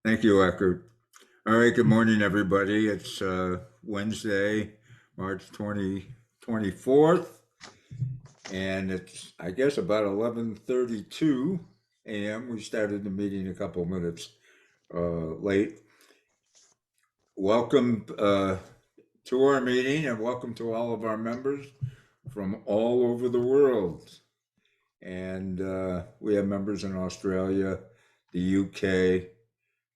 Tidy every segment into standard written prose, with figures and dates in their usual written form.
Thank you, Eckert. All right, good morning, everybody. It's Wednesday, March 24th, and it's, I guess, about 11:32 a.m. We started the meeting a couple minutes late. Welcome to our meeting, and welcome to all of our members from all over the world. And we have members in Australia, the UK,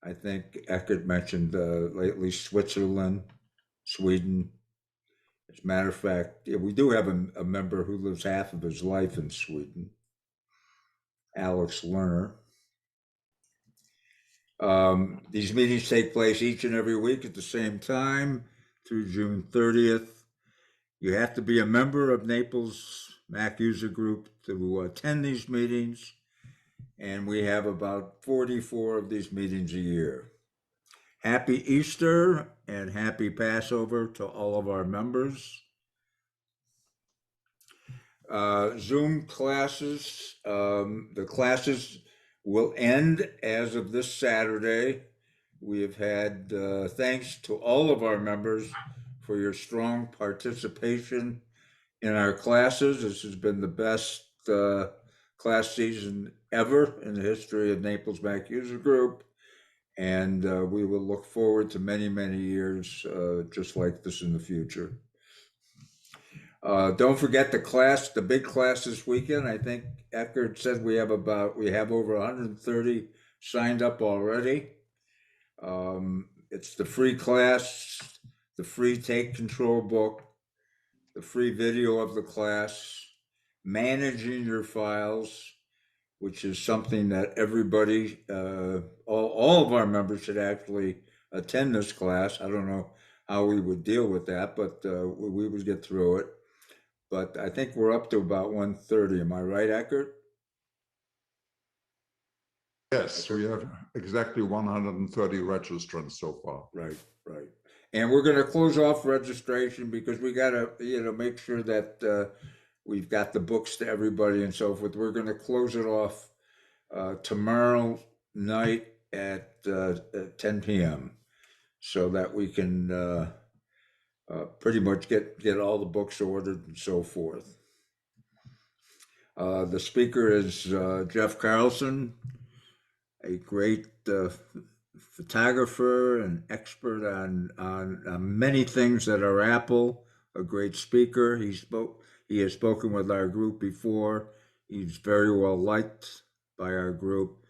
I think Eckert mentioned lately Switzerland, Sweden. As a matter of fact, yeah, we do have a member who lives half of his life in Sweden, Alex Lerner. These meetings take place each and every week at the same time through June 30th. You have to be a member of Naples Mac User Group to attend these meetings, and we have about 44 of these meetings a year. Happy Easter and happy Passover to all of our members. Zoom classes, the classes will end as of this Saturday. We have had thanks to all of our members for your strong participation in our classes. This has been the best class season ever in the history of Naples Mac User Group. And we will look forward to many, many years just like this in the future. Don't forget the big class this weekend. I think Eckert said we have over 130 signed up already. It's the free class, the free take control book, the free video of the class, managing your files, which is something that everybody, all of our members should actually attend this class. I don't know how we would deal with that, but we would get through it. But I think we're up to about 130. Am I right, Eckert? Yes, we have exactly 130 registrants so far. Right, right. And we're going to close off registration because we got to, make sure that we've got the books to everybody and so forth. We're going to close it off tomorrow night at 10 p.m. so that we can pretty much get all the books ordered and so forth. The speaker is Jeff Carlson, a great photographer and expert on many things that are Apple, a great speaker. He has spoken with our group before. He's very well liked by our group.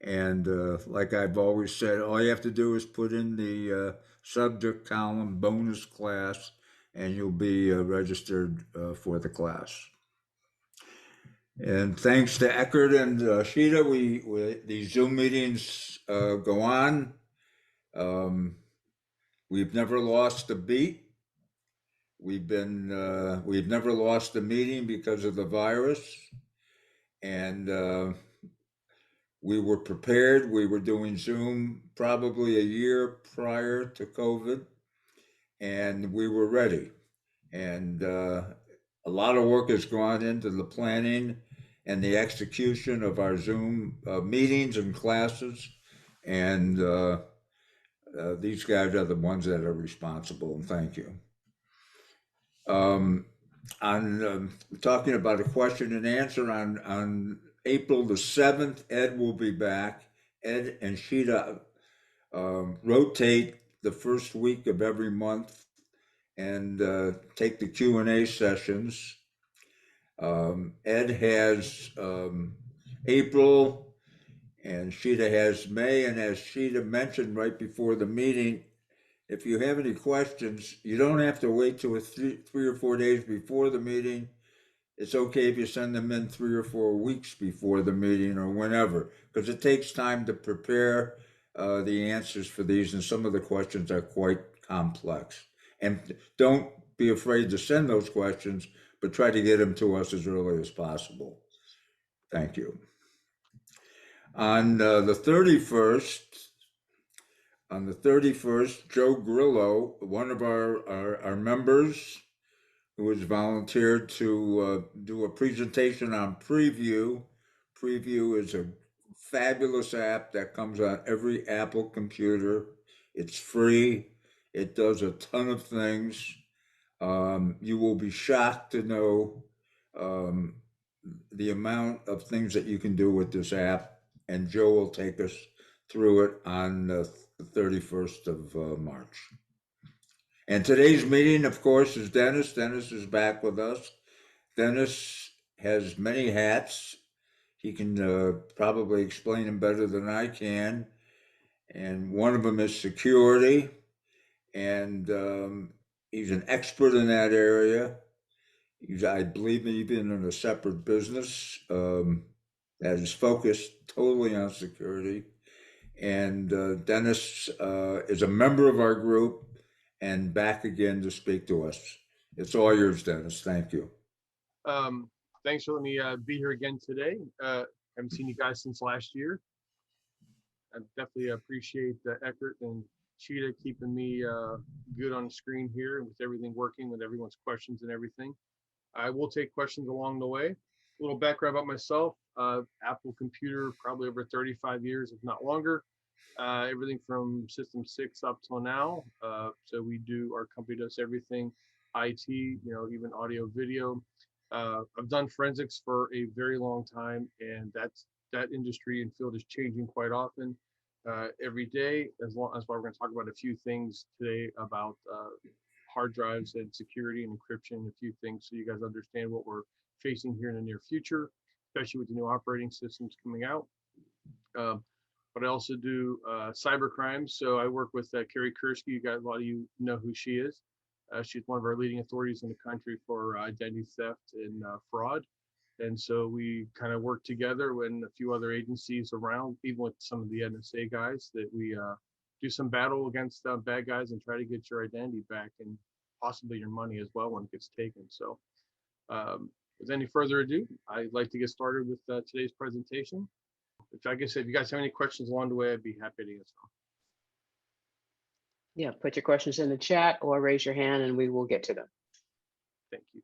And like I've always said, all you have to do is put in the subject column bonus class, and you'll be registered for the class. And thanks to Eckert and Sheeta, these Zoom meetings go on. We've never lost a beat. We've never lost a meeting because of the virus, and we were prepared. We were doing Zoom probably a year prior to COVID, and we were ready. And a lot of work has gone into the planning and the execution of our Zoom meetings and classes. And these guys are the ones that are responsible, and thank you. On talking about a question and answer on April the 7th, Ed will be back. Ed and Sheeta rotate the first week of every month and take the Q&A sessions. Ed has April and Sheeta has May. And as Sheeta mentioned right before the meeting, if you have any questions, you don't have to wait till three or 4 days before the meeting. It's okay if you send them in 3 or 4 weeks before the meeting or whenever, because it takes time to prepare the answers for these, and some of the questions are quite complex. And don't be afraid to send those questions, but try to get them to us as early as possible. Thank you. On the 31st, Joe Grillo, one of our members who has volunteered to do a presentation on Preview. Preview is a fabulous app that comes on every Apple computer. It's free. It does a ton of things. You will be shocked to know um, the amount of things that you can do with this app, and Joe will take us through it on the 31st of March. And today's meeting, of course, is Dennis. Dennis is back with us. Dennis has many hats. He can probably explain them better than I can. And one of them is security. And he's an expert in that area. He's, I believe, even in a separate business that is focused totally on security. And Dennis is a member of our group and back again to speak to us. It's all yours, Dennis. Thank you. Thanks for letting me be here again today. Haven't seen you guys since last year. I definitely appreciate Eckert and Cheetah keeping me good on the screen here with everything working, with everyone's questions and everything. I will take questions along the way. A little background about myself. Apple computer, probably over 35 years, if not longer. Everything from System 6 up till now. So our company does everything, IT, even audio, video. I've done forensics for a very long time, and that industry and field is changing quite often, every day. That's why we're going to talk about a few things today about hard drives and security and encryption, a few things so you guys understand what we're facing here in the near future, especially with the new operating systems coming out. But I also do cyber crimes. So I work with Carrie Kursky. A lot of you know who she is. She's one of our leading authorities in the country for identity theft and fraud. And so we kind of work together with a few other agencies around, even with some of the NSA guys, that we do some battle against bad guys and try to get your identity back and possibly your money as well when it gets taken. So without any further ado, I'd like to get started with today's presentation. Like I said, if you guys have any questions along the way, I'd be happy to answer them. Yeah, put your questions in the chat or raise your hand and we will get to them. Thank you.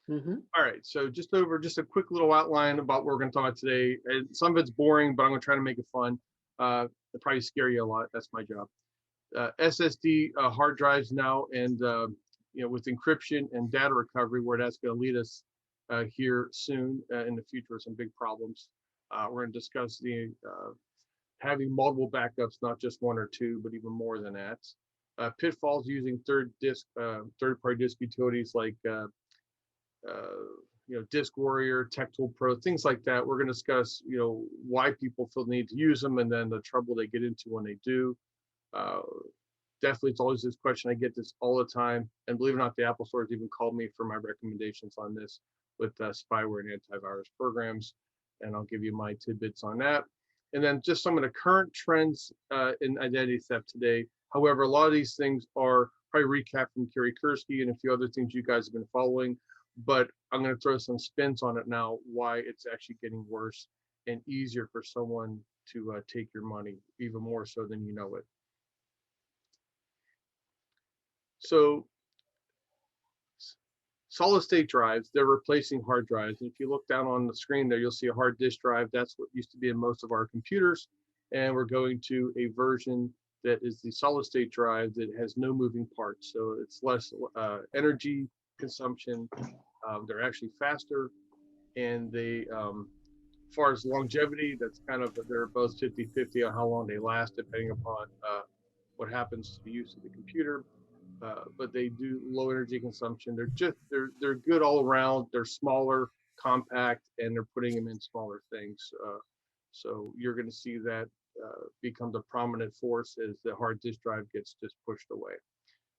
Mm-hmm. All right, so just a quick little outline about what we're going to talk about today. And some of it's boring, but I'm going to try to make it fun. It'll probably scare you a lot. That's my job. SSD hard drives now, and with encryption and data recovery, where that's going to lead us here soon in the future, some big problems. We're going to discuss the having multiple backups, not just one or two, but even more than that. Pitfalls using third-party disk utilities like Disk Warrior, Tech Tool Pro, things like that. We're going to discuss, why people feel the need to use them, and then the trouble they get into when they do. Definitely, it's always this question. I get this all the time, and believe it or not, the Apple Store has even called me for my recommendations on this with spyware and antivirus programs, and I'll give you my tidbits on that. And then just some of the current trends in identity theft today. However, a lot of these things are probably recap from Carrie Kursky and a few other things you guys have been following, but I'm going to throw some spins on it now, why it's actually getting worse and easier for someone to take your money, even more so than you know it. So solid state drives, they're replacing hard drives. And if you look down on the screen there, you'll see a hard disk drive. That's what used to be in most of our computers. And we're going to a version that is the solid state drive that has no moving parts. So it's less energy consumption. They're actually faster. And they, as far as longevity, that's they're both 50-50 on how long they last, depending upon what happens to the use of the computer. But they do low energy consumption. They're good all around. They're smaller, compact, and they're putting them in smaller things. So you're going to see that becomes a prominent force as the hard disk drive gets just pushed away.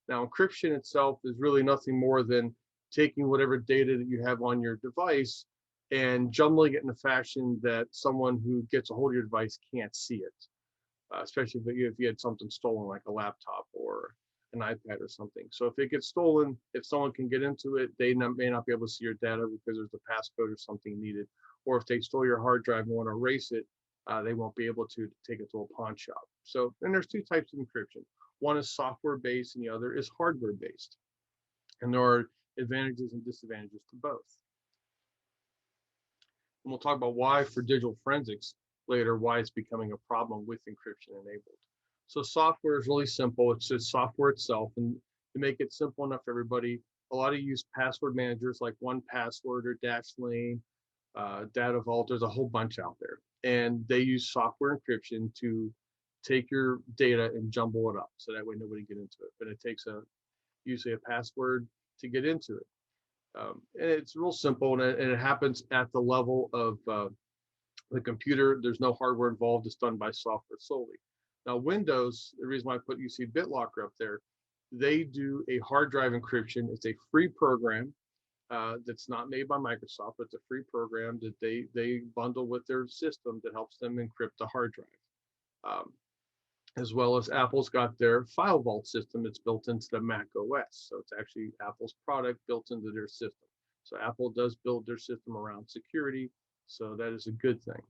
Now, encryption itself is really nothing more than taking whatever data that you have on your device and jumbling it in a fashion that someone who gets a hold of your device can't see it, especially if you had something stolen like a laptop or an iPad or something. So if it gets stolen, if someone can get into it, they may not be able to see your data because there's a passcode or something needed. Or if they stole your hard drive and want to erase it, they won't be able to take it to a pawn shop. So then there's two types of encryption. One is software-based and the other is hardware-based. And there are advantages and disadvantages to both. And we'll talk about why for digital forensics. later why it's becoming a problem with encryption enabled. So software is really simple. It's just software itself. And to make it simple enough for everybody, a lot of you use password managers like 1Password or Dashlane, Data Vault. There's a whole bunch out there. And they use software encryption to take your data and jumble it up. So that way nobody can get into it. But it takes usually a password to get into it. And it's real simple, and it happens at the level of the computer. There's no hardware involved. It's done by software solely. Now, Windows, the reason why I put UC BitLocker up there, they do a hard drive encryption. It's a free program that's not made by Microsoft. It's a free program that they bundle with their system that helps them encrypt the hard drive. As well as Apple's got their File Vault system. It's built into the Mac OS. So it's actually Apple's product built into their system. So Apple does build their system around security. So that is a good thing.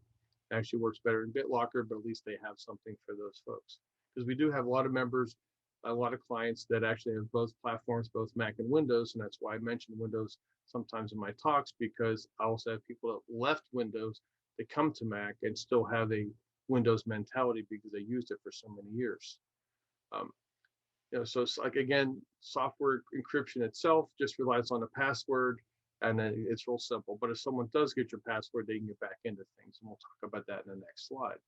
It actually works better in BitLocker, but at least they have something for those folks. Because we do have a lot of members, a lot of clients that actually have both platforms, both Mac and Windows. And that's why I mentioned Windows sometimes in my talks, because I also have people that left Windows that come to Mac and still have a Windows mentality because they used it for so many years. So it's like, again, software encryption itself just relies on a password, and then it's real simple. But if someone does get your password, they can get back into things, and we'll talk about that in the next slide.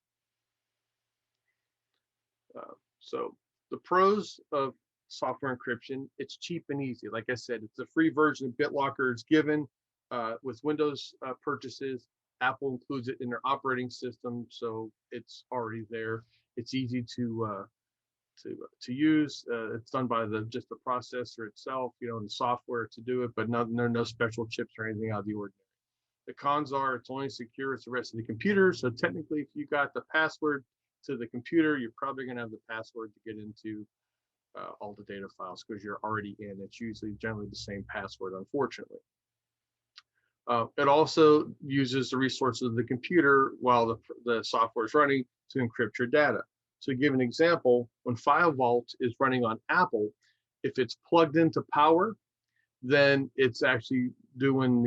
So the pros of software encryption: it's cheap and easy. Like I said, it's a free version of BitLocker. It's given with Windows purchases. Apple includes it in their operating system, so it's already there. It's easy to use. It's done by just the processor itself, and the software to do it, but there are no special chips or anything out of the ordinary. The cons are it's only secure as the rest of the computer. So technically, if you got the password to the computer, you're probably going to have the password to get into all the data files because you're already in. It's usually generally the same password, unfortunately. It also uses the resources of the computer while the software is running to encrypt your data. So to give an example, when File Vault is running on Apple, if it's plugged into power, then it's actually doing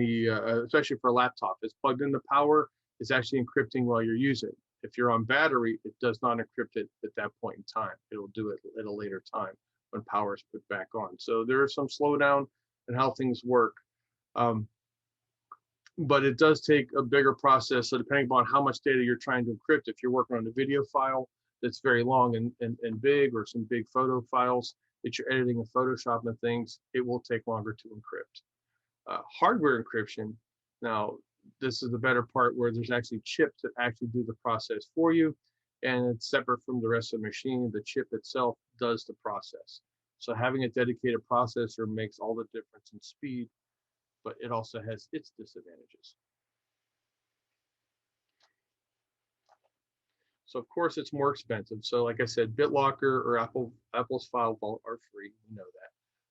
especially for a laptop, it's plugged into power, it's actually encrypting while you're using it. If you're on battery, it does not encrypt it at that point in time. It'll do it at a later time when power is put back on. So there is some slowdown in how things work. But it does take a bigger process. So depending upon how much data you're trying to encrypt, if you're working on a video file that's very long and big, or some big photo files that you're editing in Photoshop and things, it will take longer to encrypt. Hardware encryption, now this is the better part where there's actually chips that actually do the process for you, and it's separate from the rest of the machine. The chip itself does the process. So having a dedicated processor makes all the difference in speed, but it also has its disadvantages. So of course it's more expensive. So like I said, BitLocker or Apple's File Vault are free, we know that.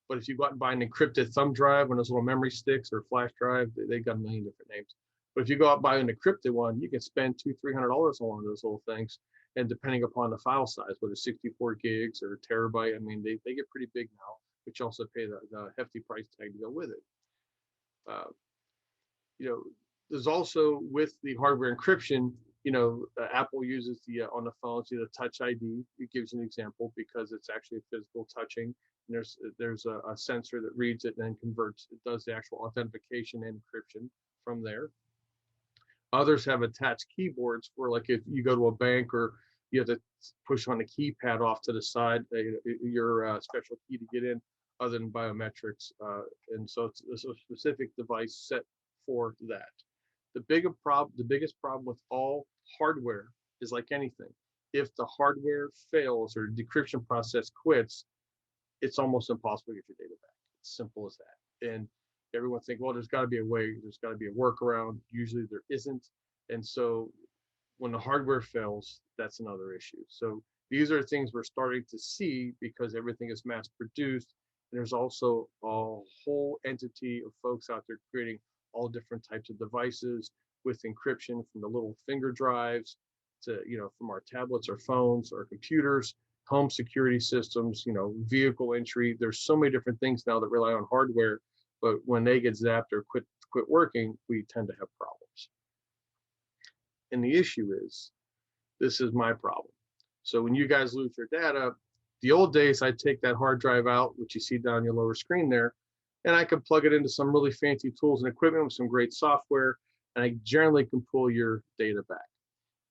But if you go out and buy an encrypted thumb drive, one of those little memory sticks or flash drive, they got a million different names. But if you go out and buy an encrypted one, you can spend $200-300 on one of those little things. And depending upon the file size, whether it's 64 gigs or a terabyte, I mean, they get pretty big now, but you also pay the hefty price tag to go with it. There's also, with the hardware encryption, Apple uses on the phones, Touch ID. It gives an example because it's actually a physical touching. And there's a sensor that reads it and then converts. It does the actual authentication and encryption from there. Others have attached keyboards where, like, if you go to a bank or you have to push on the keypad off to the side, your special key to get in, other than biometrics. And so it's a specific device set for that. The biggest problem with all hardware is like anything. If the hardware fails or the decryption process quits, it's almost impossible to get your data back. It's simple as that. And everyone thinks, well, there's got to be a way, there's got to be a workaround. Usually there isn't. And so when the hardware fails, that's another issue. So these are things we're starting to see because everything is mass produced. And there's also a whole entity of folks out there creating all different types of devices with encryption, from the little finger drives to, from our tablets or phones or computers, home security systems, vehicle entry. There's so many different things now that rely on hardware, but when they get zapped or quit working, we tend to have problems. And the issue is This is my problem. So when you guys lose your data, the old days, I'd take that hard drive out, which you see down your lower screen there, and I can plug it into some really fancy tools and equipment with some great software, and I generally can pull your data back.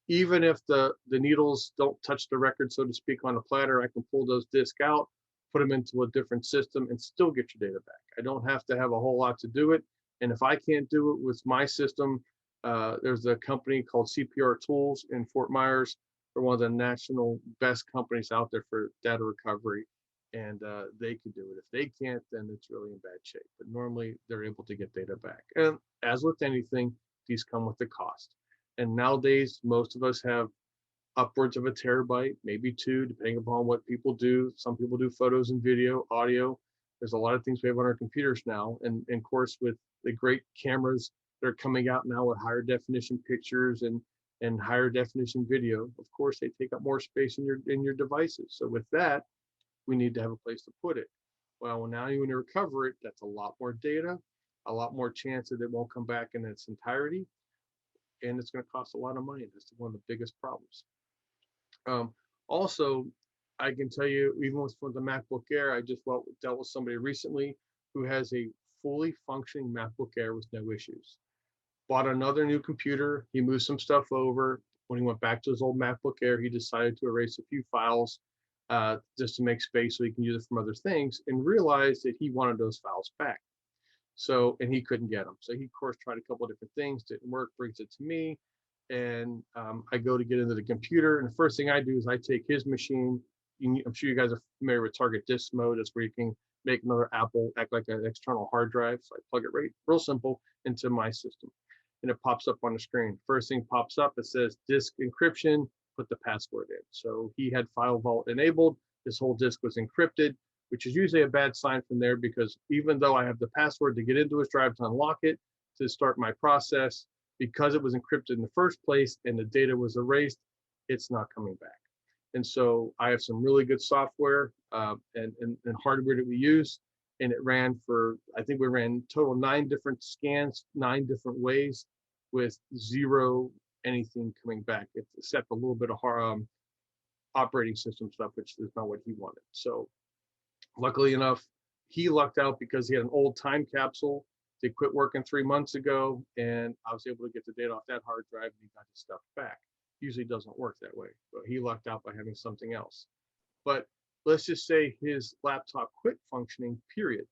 Even if the needles don't touch the record, so to speak, on a platter, I can pull those discs out, put them into a different system, and still get your data back. I don't have to have a whole lot to do it. And if I can't do it with my system, there's a company called CPR Tools in Fort Myers. They're one of the national best companies out there for data recovery, and they can do it. If they can't, then it's really in bad shape. But normally they're able to get data back. And as with anything, these come with the cost. And nowadays, most of us have upwards of a terabyte, maybe 2, depending upon what people do. Some people do photos and video, audio. There's a lot of things we have on our computers now. And of course, with the great cameras that are coming out now with higher definition pictures and higher definition video, of course, they take up more space in your devices. So with that, we need to have a place to put it. Well, now when you recover it, that's a lot more data, a lot more chance that it won't come back in its entirety, and it's going to cost a lot of money. That's one of the biggest problems. Also, I can tell you, even with the MacBook Air, I just dealt with somebody recently who has a fully functioning MacBook Air with no issues. Bought another new computer. He moved some stuff over. When he went back to his old MacBook Air, he decided to erase a few files just to make space so he can use it from other things, and realized that he wanted those files back. So, and he couldn't get them. So he, of course, tried a couple of different things, didn't work, brings it to me. And I go to get into the computer. And the first thing I do is I take his machine. I'm sure you guys are familiar with target disk mode. That's where you can make another Apple act like an external hard drive. So I plug it real simple into my system. And it pops up on the screen. First thing pops up, it says disk encryption, put the password in. So he had File Vault enabled. His whole disk was encrypted, which is usually a bad sign from there, because even though I have the password to get into his drive to unlock it, to start my process, because it was encrypted in the first place and the data was erased, it's not coming back. And so I have some really good software and hardware that we use, and it ran for, I think we ran total 9 different scans, 9 different ways, with 0 anything coming back, except a little bit of operating system stuff, which is not what he wanted. So luckily enough, he lucked out because he had an old time capsule. They quit working 3 months ago, and I was able to get the data off that hard drive, and he got his stuff back. Usually doesn't work that way, but he lucked out by having something else. But let's just say his laptop quit functioning, period.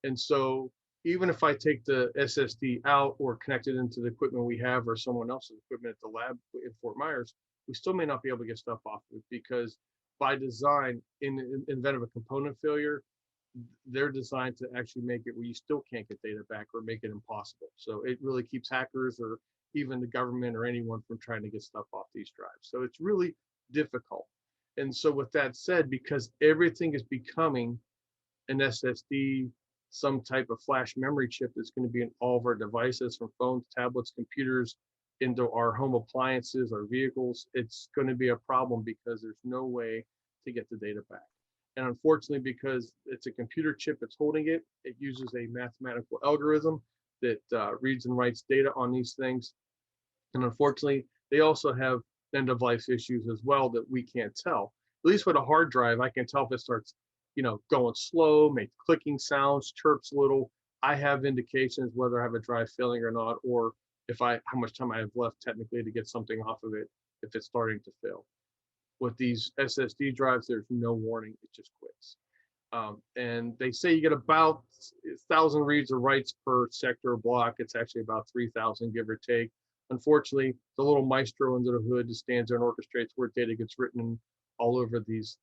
And so even if I take the SSD out or connect it into the equipment we have or someone else's equipment at the lab in Fort Myers, we still may not be able to get stuff off of it, because by design, in the event of a component failure, they're designed to actually make it where you still can't get data back or make it impossible. So it really keeps hackers or even the government or anyone from trying to get stuff off these drives. So it's really difficult. And so with that said, because everything is becoming an SSD, some type of flash memory chip that's going to be in all of our devices, from phones, tablets, computers, into our home appliances, our vehicles, it's going to be a problem, because there's no way to get the data back. And unfortunately, because it's a computer chip that's holding it, it uses a mathematical algorithm that reads and writes data on these things. And unfortunately, they also have end of life issues as well that we can't tell. At least with a hard drive, I can tell if it starts, going slow, make clicking sounds, chirps a little. I have indications whether I have a drive failing or not, or how much time I have left technically to get something off of it if it's starting to fail. With these SSD drives, there's no warning, it just quits. And they say you get about 1,000 reads or writes per sector or block. It's actually about 3,000, give or take. Unfortunately, the little maestro under the hood just stands there and orchestrates where data gets written all over these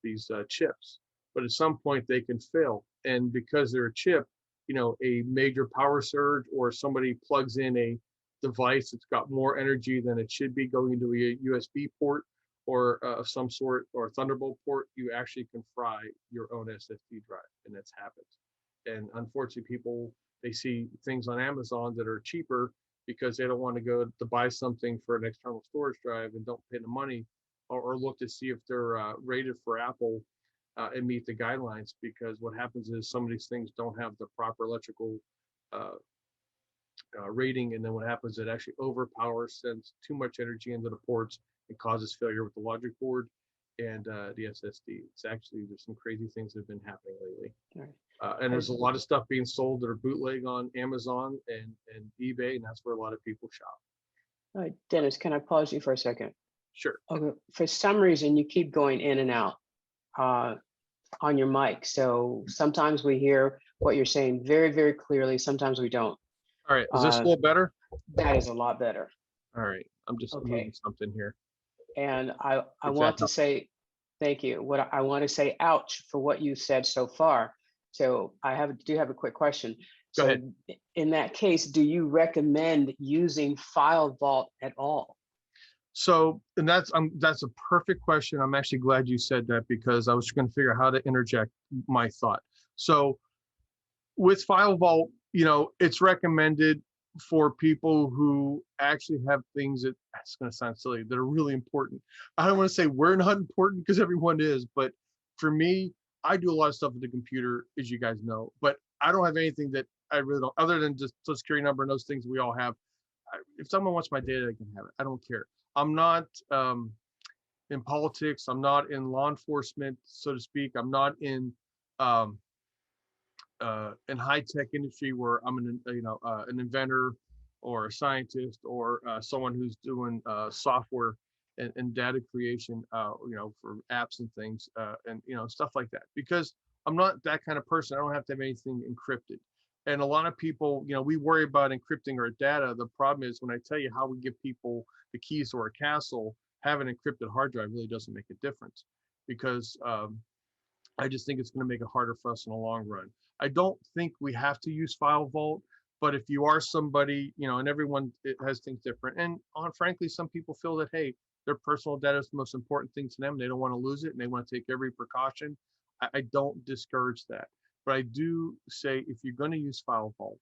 chips. But at some point they can fail. And because they're a chip, a major power surge, or somebody plugs in a device that's got more energy than it should be going into a USB port or of some sort, or a Thunderbolt port, you actually can fry your own SSD drive, and that's happened. And unfortunately, people, they see things on Amazon that are cheaper because they don't want to go to buy something for an external storage drive and don't pay the money, or look to see if they're rated for Apple and meet the guidelines, because what happens is some of these things don't have the proper electrical rating, and then what happens, it actually overpowers, sends too much energy into the ports, and causes failure with the logic board and the SSD. It's actually, there's some crazy things that have been happening lately. Right. And there's a lot of stuff being sold that are bootleg on Amazon and eBay, and that's where a lot of people shop. All right, Dennis, can I pause you for a second? Sure. Okay, for some reason, you keep going in and out on your mic. So sometimes we hear what you're saying very, very clearly. Sometimes we don't. All right. Is this a little better? That is a lot better. All right. I'm just moving something here. And I want to say thank you. What I want to say, ouch, for what you said so far. So I do have a quick question. Go So ahead. in that case, do you recommend using File Vault at all? So, and that's a perfect question. I'm actually glad you said that, because I was going to figure out how to interject my thought. So with File Vault, it's recommended for people who actually have things that, it's going to sound silly, that are really important. I don't want to say we're not important, because everyone is, but for me, I do a lot of stuff with the computer, as you guys know, but I don't have anything that I really don't, other than just Social Security number and those things we all have. If someone wants my data, they can have it. I don't care. I'm not in politics. I'm not in law enforcement, so to speak. I'm not in high-tech industry where I'm an inventor or a scientist or someone who's doing software and data creation, for apps and things, and stuff like that. Because I'm not that kind of person. I don't have to have anything encrypted. And a lot of people, we worry about encrypting our data. The problem is, when I tell you how we give people the keys to our castle, having an encrypted hard drive really doesn't make a difference, because I just think it's going to make it harder for us in the long run. I don't think we have to use File Vault, but if you are somebody, and everyone has things different. And frankly, some people feel that, hey, their personal data is the most important thing to them. They don't want to lose it, and they want to take every precaution. I don't discourage that. But I do say, if you're going to use File Vault,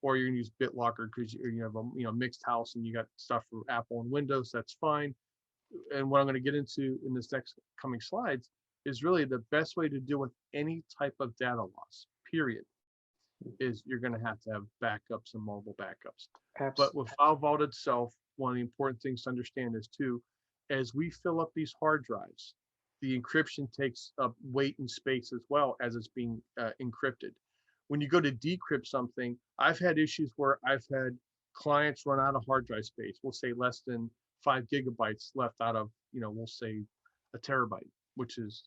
or you're going to use BitLocker because you have a mixed house and you got stuff for Apple and Windows, that's fine. And what I'm going to get into in this next coming slides is really the best way to deal with any type of data loss, period, is you're going to have backups and multiple backups. Absolutely. But with File Vault itself, one of the important things to understand is too, as we fill up these hard drives, the encryption takes up weight and space as well as it's being encrypted. When you go to decrypt something, I've had issues where I've had clients run out of hard drive space. We'll say less than 5 gigabytes left out of, we'll say a terabyte, which is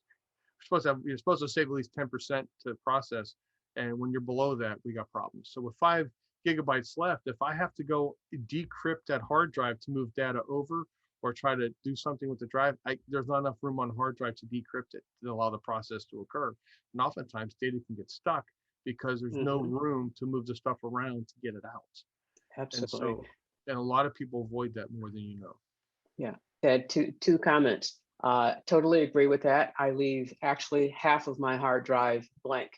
you're supposed to save at least 10% to process. And when you're below that, we got problems. So with 5 gigabytes left, if I have to go decrypt that hard drive to move data over, or try to do something with the drive, there's not enough room on the hard drive to decrypt it to allow the process to occur. And oftentimes data can get stuck because there's no room to move the stuff around to get it out. Absolutely. And a lot of people avoid that more than you know. Yeah, had two comments. Totally agree with that. I leave actually half of my hard drive blank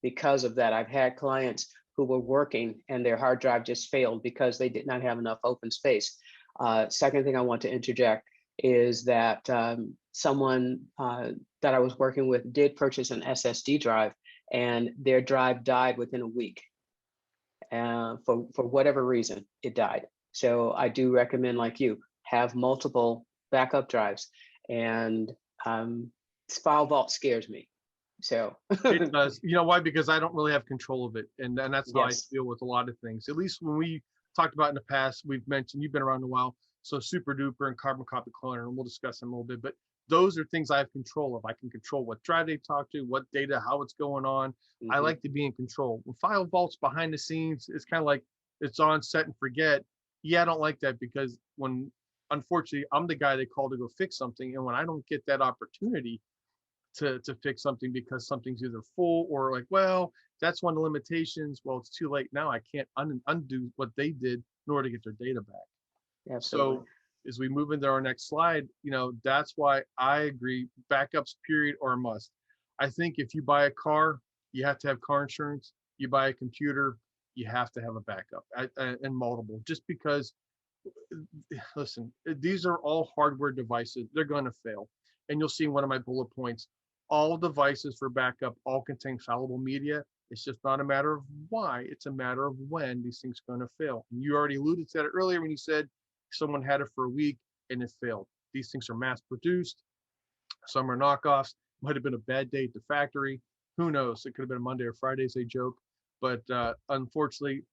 because of that. I've had clients who were working and their hard drive just failed because they did not have enough open space. Second thing I want to interject is that someone that I was working with did purchase an SSD drive, and their drive died within a week. For whatever reason, it died. So I do recommend, like you, have multiple backup drives. And File Vault scares me. So it does. You know why? Because I don't really have control of it, and that's how I deal with a lot of things. At least when we talked about in the past, we've mentioned, you've been around a while, so Super Duper and Carbon Copy Cloner, and we'll discuss them a little bit, but those are things I have control of. I can control what drive they talk to, what data, how it's going on. I like to be in control. When File Vault's behind the scenes, it's kind of like it's on, set and forget. Yeah, I don't like that, because when, unfortunately, I'm the guy they call to go fix something, and when I don't get that opportunity to fix something because something's either full or like, well, that's one of the limitations. Well, it's too late now. I can't undo what they did in order to get their data back. Absolutely. So as we move into our next slide, that's why I agree, backups, period, or a must. I think if you buy a car, you have to have car insurance. You buy a computer, you have to have a backup, and multiple, just because, listen, these are all hardware devices. They're going to fail. And you'll see in one of my bullet points, all devices for backup all contain fallible media. It's just not a matter of why, it's a matter of when these things are going to fail. And you already alluded to that earlier when you said someone had it for a week and it failed. these things are mass produced. Some are knockoffs. Might have been a bad day at the factory. Who knows? It could have been a Monday or Friday, as they joke. But unfortunately,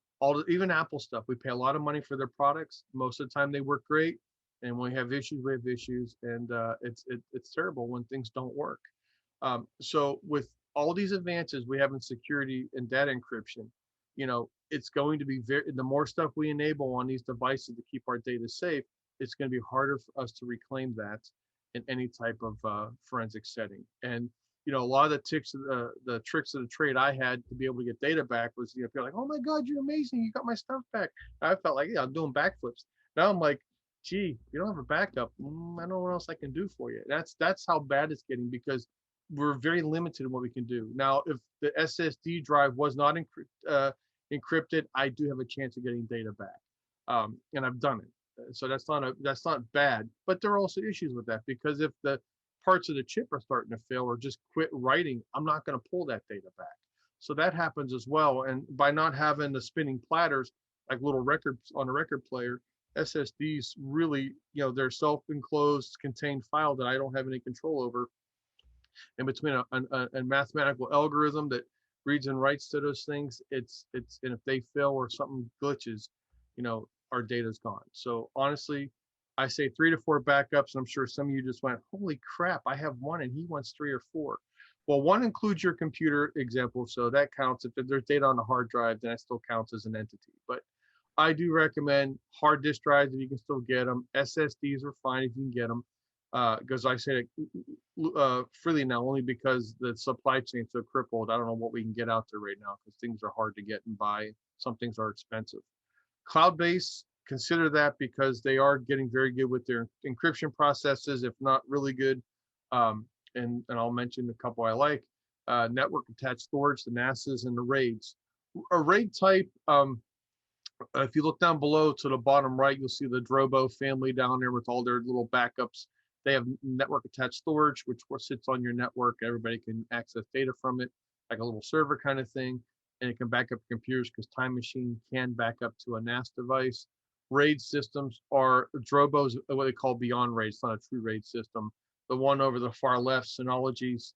even Apple stuff, we pay a lot of money for their products. Most of the time, they work great, and when we have issues, we have issues, and it's terrible when things don't work. So with all these advances we have in security and data encryption, it's going to be the more stuff we enable on these devices to keep our data safe, it's going to be harder for us to reclaim that in any type of forensic setting. And a lot of the tricks of the trade I had to be able to get data back was, people like, oh my God, you're amazing, you got my stuff back. I felt like, yeah, I'm doing backflips. Now I'm like, gee, you don't have a backup. I don't know what else I can do for you. That's how bad it's getting, because we're very limited in what we can do. Now, if the SSD drive was not encrypted, I do have a chance of getting data back, and I've done it. So that's not bad. But there are also issues with that, because if the parts of the chip are starting to fail or just quit writing, I'm not going to pull that data back. So that happens as well. And by not having the spinning platters like little records on a record player, SSDs really, they're self-enclosed, contained file that I don't have any control over. And between a mathematical algorithm that reads and writes to those things, and if they fail or something glitches, our data's gone. So honestly, I say 3 to 4 backups. I'm sure some of you just went, holy crap, I have 1 and he wants 3 or 4. Well, 1 includes your computer example, so that counts. If there's data on the hard drive, then that still counts as an entity. But I do recommend hard disk drives if you can still get them. SSDs are fine if you can get them. Because I say it freely now, only because the supply chain's so crippled. I don't know what we can get out there right now, because things are hard to get and buy. Some things are expensive. Cloud-based, consider that, because they are getting very good with their encryption processes, if not really good. And I'll mention a couple I like. Network attached storage, the NASAs and the RAIDs. A RAID type, if you look down below to the bottom right, you'll see the Drobo family down there with all their little backups. They have network attached storage, which sits on your network. Everybody can access data from it, like a little server kind of thing. And it can back up computers, because Time Machine can back up to a NAS device. RAID systems are Drobos, what they call beyond RAID. It's not a true RAID system. The one over the far left, Synology's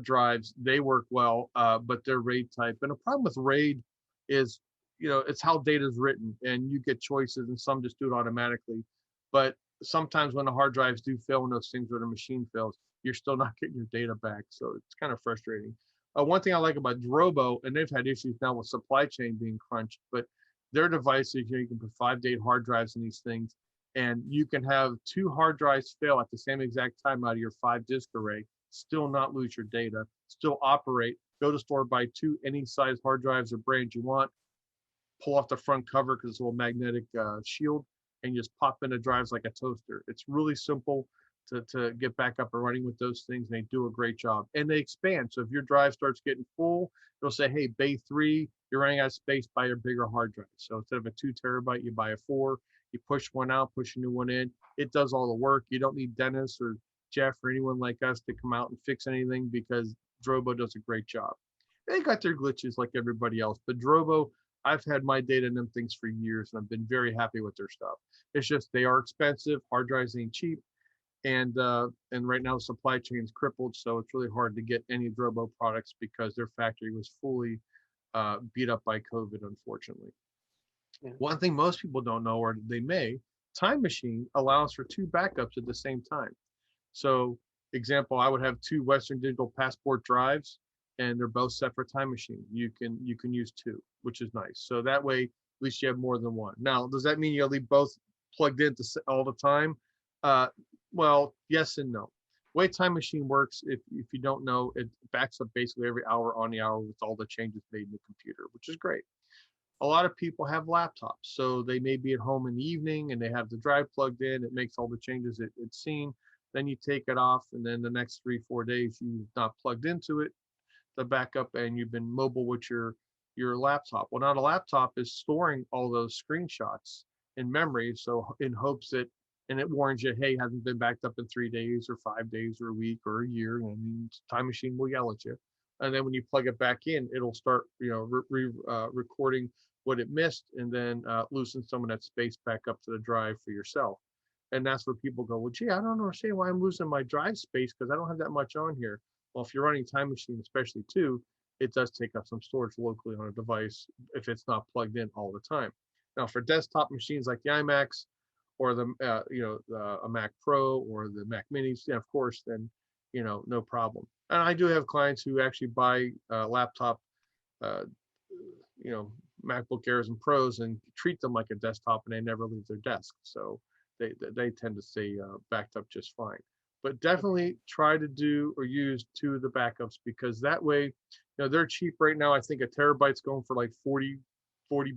drives, they work well, but they're RAID type. And the problem with RAID is, it's how data is written, and you get choices, and some just do it automatically. But sometimes when the hard drives do fail, when those things where the machine fails, you're still not getting your data back. So it's kind of frustrating. One thing I like about Drobo, and they've had issues now with supply chain being crunched, but their devices, you can put 5 to 8 hard drives in these things, and you can have 2 hard drives fail at the same exact time out of your 5 disk array, still not lose your data, still operate, go to the store, buy 2 any size hard drives or brand you want, pull off the front cover because it's a little magnetic shield, and just pop in the drives like a toaster. It's really simple to get back up and running with those things, and they do a great job. And they expand. So if your drive starts getting full, it'll say, hey, bay 3, you're running out of space, buy a bigger hard drive. So instead of a 2 terabyte, you buy a 4, you push one out, push a new one in. It does all the work. You don't need Dennis or Jeff or anyone like us to come out and fix anything, because Drobo does a great job. They got their glitches like everybody else, but Drobo, I've had my data in them things for years, and I've been very happy with their stuff. It's just they are expensive. Hard drives ain't cheap, and right now the supply chain is crippled, so it's really hard to get any Drobo products because their factory was fully beat up by COVID, unfortunately. Yeah. One thing most people don't know, or they may, Time Machine allows for 2 backups at the same time. So, example, I would have 2 Western Digital Passport drives, and they're both set for Time Machine. You can use 2, which is nice. So that way, at least you have more than one. Now, does that mean you leave both plugged in all the time? Well, yes and no. The way Time Machine works, if you don't know, it backs up basically every hour on the hour with all the changes made in the computer, which is great. A lot of people have laptops, so they may be at home in the evening and they have the drive plugged in. It makes all the changes it's seen. Then you take it off, and then the next 3-4 days you've not plugged into it, the backup, and you've been mobile with your laptop. Well, now the laptop is storing all those screenshots in memory, so in hopes that, and it warns you, hey, hasn't been backed up in 3 days or 5 days or a week or a year, and Time Machine will yell at you. And then when you plug it back in, it'll start, recording what it missed, and then loosen some of that space back up to the drive for yourself. And that's where people go, well, gee, I don't understand why I'm losing my drive space because I don't have that much on here. Well, if you're running Time Machine, especially too, it does take up some storage locally on a device if it's not plugged in all the time. Now, for desktop machines like the iMacs or the a Mac Pro or the Mac Minis, yeah, of course, then no problem. And I do have clients who actually buy laptop, MacBook Airs and Pros and treat them like a desktop, and they never leave their desk. So they tend to stay backed up just fine. But definitely try to do or use 2 of the backups, because that way, they're cheap right now. I think a terabyte's going for like $40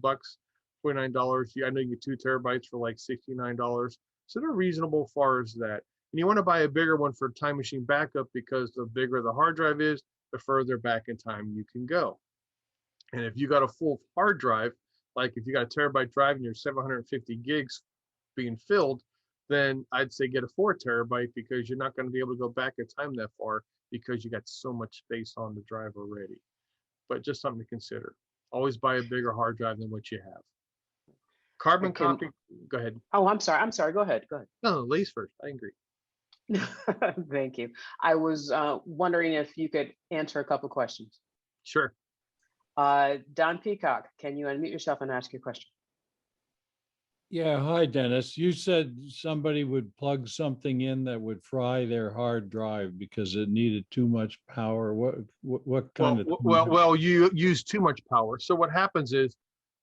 bucks, $49. I know you get 2 terabytes for like $69. So they're reasonable as far as that. And you want to buy a bigger one for Time Machine backup, because the bigger the hard drive is, the further back in time you can go. And if you got a full hard drive, like if you got a terabyte drive and you're 750 gigs being filled, then I'd say get a 4 terabyte, because you're not going to be able to go back in time that far, because you got so much space on the drive already. But just something to consider. Always buy a bigger hard drive than what you have. Carbon copy. Go ahead. Oh, I'm sorry. Go ahead. No, ladies first. I agree. Thank you. I was wondering if you could answer a couple questions. Sure. Don Peacock, can you unmute yourself and ask your question? Yeah, hi, Dennis. You said somebody would plug something in that would fry their hard drive because it needed too much power. What kind of? Well, you use too much power. So what happens is,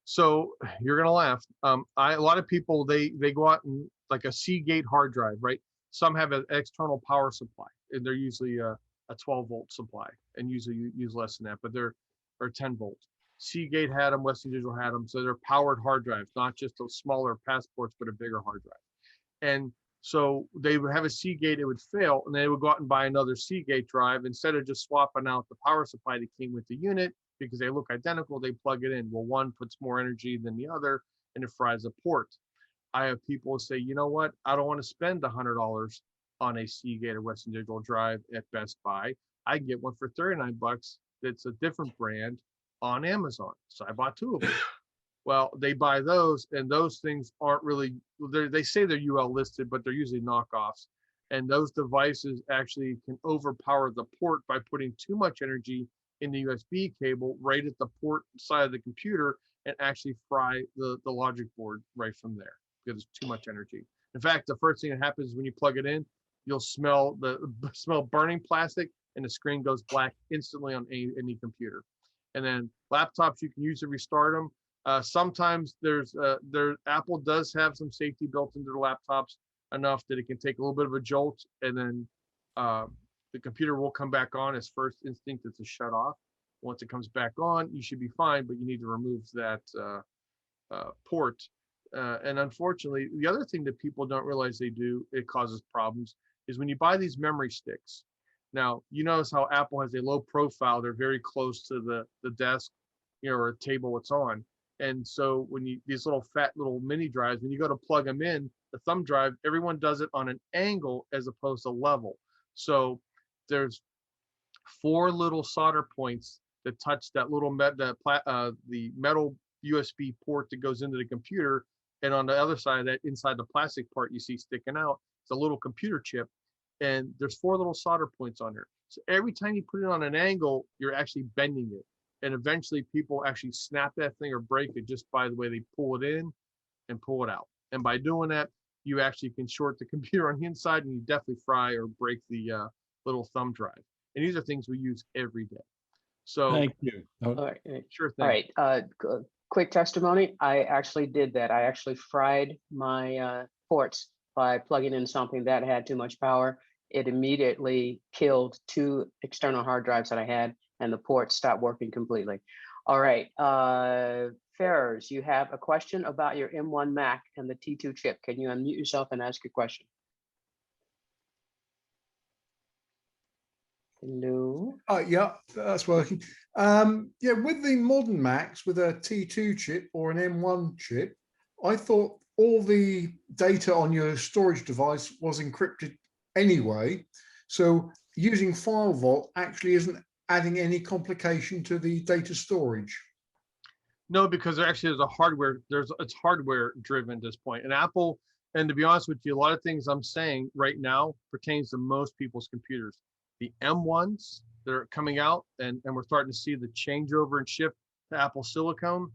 so you're gonna laugh. A lot of people they go out and like a Seagate hard drive, right? Some have an external power supply, and they're usually a 12-volt supply, and usually you use less than that, but they're 10 volt. Seagate had them, Western Digital had them, so they're powered hard drives, not just those smaller passports, but a bigger hard drive. And so they would have a Seagate, it would fail, and they would go out and buy another Seagate drive instead of just swapping out the power supply that came with the unit, because they look identical. They plug it in. Well, one puts more energy than the other, and it fries a port. I have people say, you know what? I don't want to spend $100 on a Seagate or Western Digital drive at Best Buy. I can get one for 39 bucks. That's a different brand on Amazon. So I bought 2 of them. Well, they buy those, and those things aren't really, they say they're UL listed, but they're usually knockoffs. And those devices actually can overpower the port by putting too much energy in the USB cable right at the port side of the computer, and actually fry the logic board right from there, because it's too much energy. In fact, the first thing that happens when you plug it in, you'll smell burning plastic, and the screen goes black instantly on any computer. And then laptops, you can use to restart them. Sometimes Apple does have some safety built into the laptops enough that it can take a little bit of a jolt, and then the computer will come back on. Its first instinct is to shut off. Once it comes back on, you should be fine, but you need to remove that port. And unfortunately, the other thing that people don't realize they do, it causes problems, is when you buy these memory sticks. Now, you notice how Apple has a low profile. They're very close to the desk, or table it's on. And so when these little fat little mini drives, when you go to plug them in, the thumb drive, everyone does it on an angle as opposed to level. So there's 4 little solder points that touch that little the metal USB port that goes into the computer. And on the other side of that, inside the plastic part you see sticking out, it's a little computer chip. And there's 4 little solder points on there. So every time you put it on an angle, you're actually bending it. And eventually people actually snap that thing or break it just by the way they pull it in and pull it out. And by doing that, you actually can short the computer on the inside, and you definitely fry or break the little thumb drive. And these are things we use every day. So Thank you. All right. Sure thing. All right. Quick testimony. I actually did that. I actually fried my ports by plugging in something that had too much power. It immediately killed 2 external hard drives that I had, and the ports stopped working completely. All right. Ferrers, you have a question about your M1 Mac and the T2 chip. Can you unmute yourself and ask your question? Hello. Yeah, that's working. Yeah, with the modern Macs with a T2 chip or an M1 chip, I thought all the data on your storage device was encrypted anyway. So using file vault actually isn't adding any complication to the data storage. No, because there actually is it's hardware driven at this point. And Apple And to be honest with you, a lot of things I'm saying right now pertains to most people's computers. The M1s that are coming out, and we're starting to see the changeover and shift to Apple Silicon,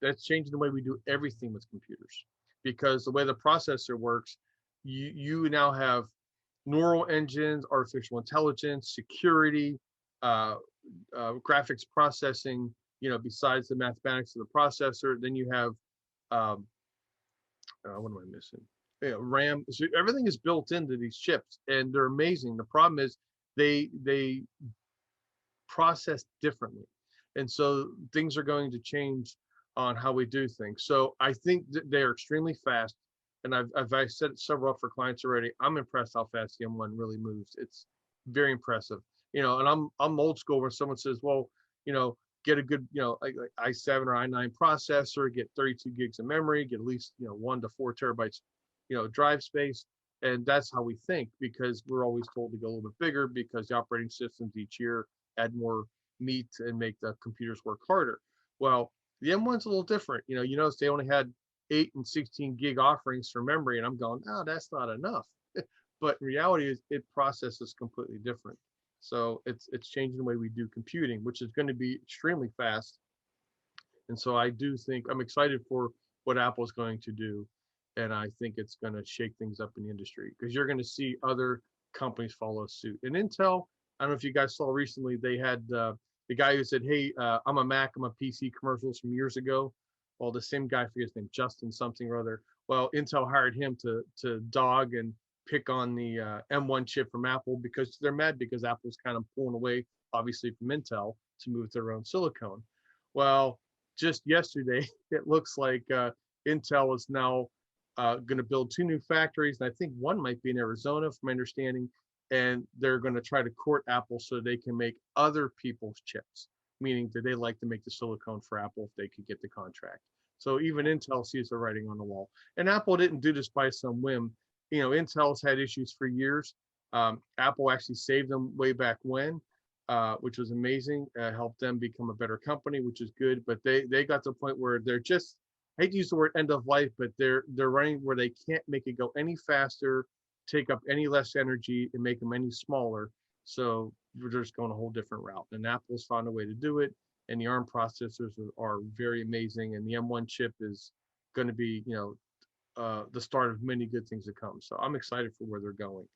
that's changing the way we do everything with computers. Because the way the processor works, you now have neural engines, artificial intelligence, security, graphics processing, besides the mathematics of the processor. Then you have, what am I missing? RAM. So everything is built into these chips, and they're amazing. The problem is they process differently, and so things are going to change on how we do things. So I think that they are extremely fast, and I've set several up for clients already. I'm impressed how fast the M1 really moves. It's very impressive. And I'm old school where someone says, well, get a good, like i7 or i9 processor, get 32 gigs of memory, get at least 1 to 4 terabytes, drive space. And that's how we think, because we're always told to go a little bit bigger because the operating systems each year add more meat and make the computers work harder. Well, the M1's a little different. You notice they only had 8 and 16 gig offerings for memory, and I'm going, no, that's not enough. But in reality, is it processes completely different. So it's changing the way we do computing, which is going to be extremely fast. And so I do think I'm excited for what Apple is going to do. And I think it's going to shake things up in the industry, because you're going to see other companies follow suit. And Intel, I don't know if you guys saw recently, they had the guy who said, hey, I'm a Mac, I'm a PC commercials from years ago. Well, the same guy, I forget his name, Justin something or other. Well, Intel hired him to dog and pick on the M1 chip from Apple, because they're mad because Apple's kind of pulling away, obviously, from Intel to move to their own silicon. Well, just yesterday, it looks like Intel is now going to build 2 new factories, and I think one might be in Arizona, from my understanding, and they're going to try to court Apple so they can make other people's chips, meaning that they like to make the silicon for Apple if they could get the contract. So even Intel sees the writing on the wall. And Apple didn't do this by some whim. Intel's had issues for years. Apple actually saved them way back when, which was amazing. Helped them become a better company, which is good. But they got to the point where they're just, I hate to use the word end of life, but they're running where they can't make it go any faster, take up any less energy, and make them any smaller. So we're just going a whole different route. And Apple's found a way to do it. And the ARM processors are very amazing. And the M1 chip is going to be, the start of many good things to come. So I'm excited for where they're going.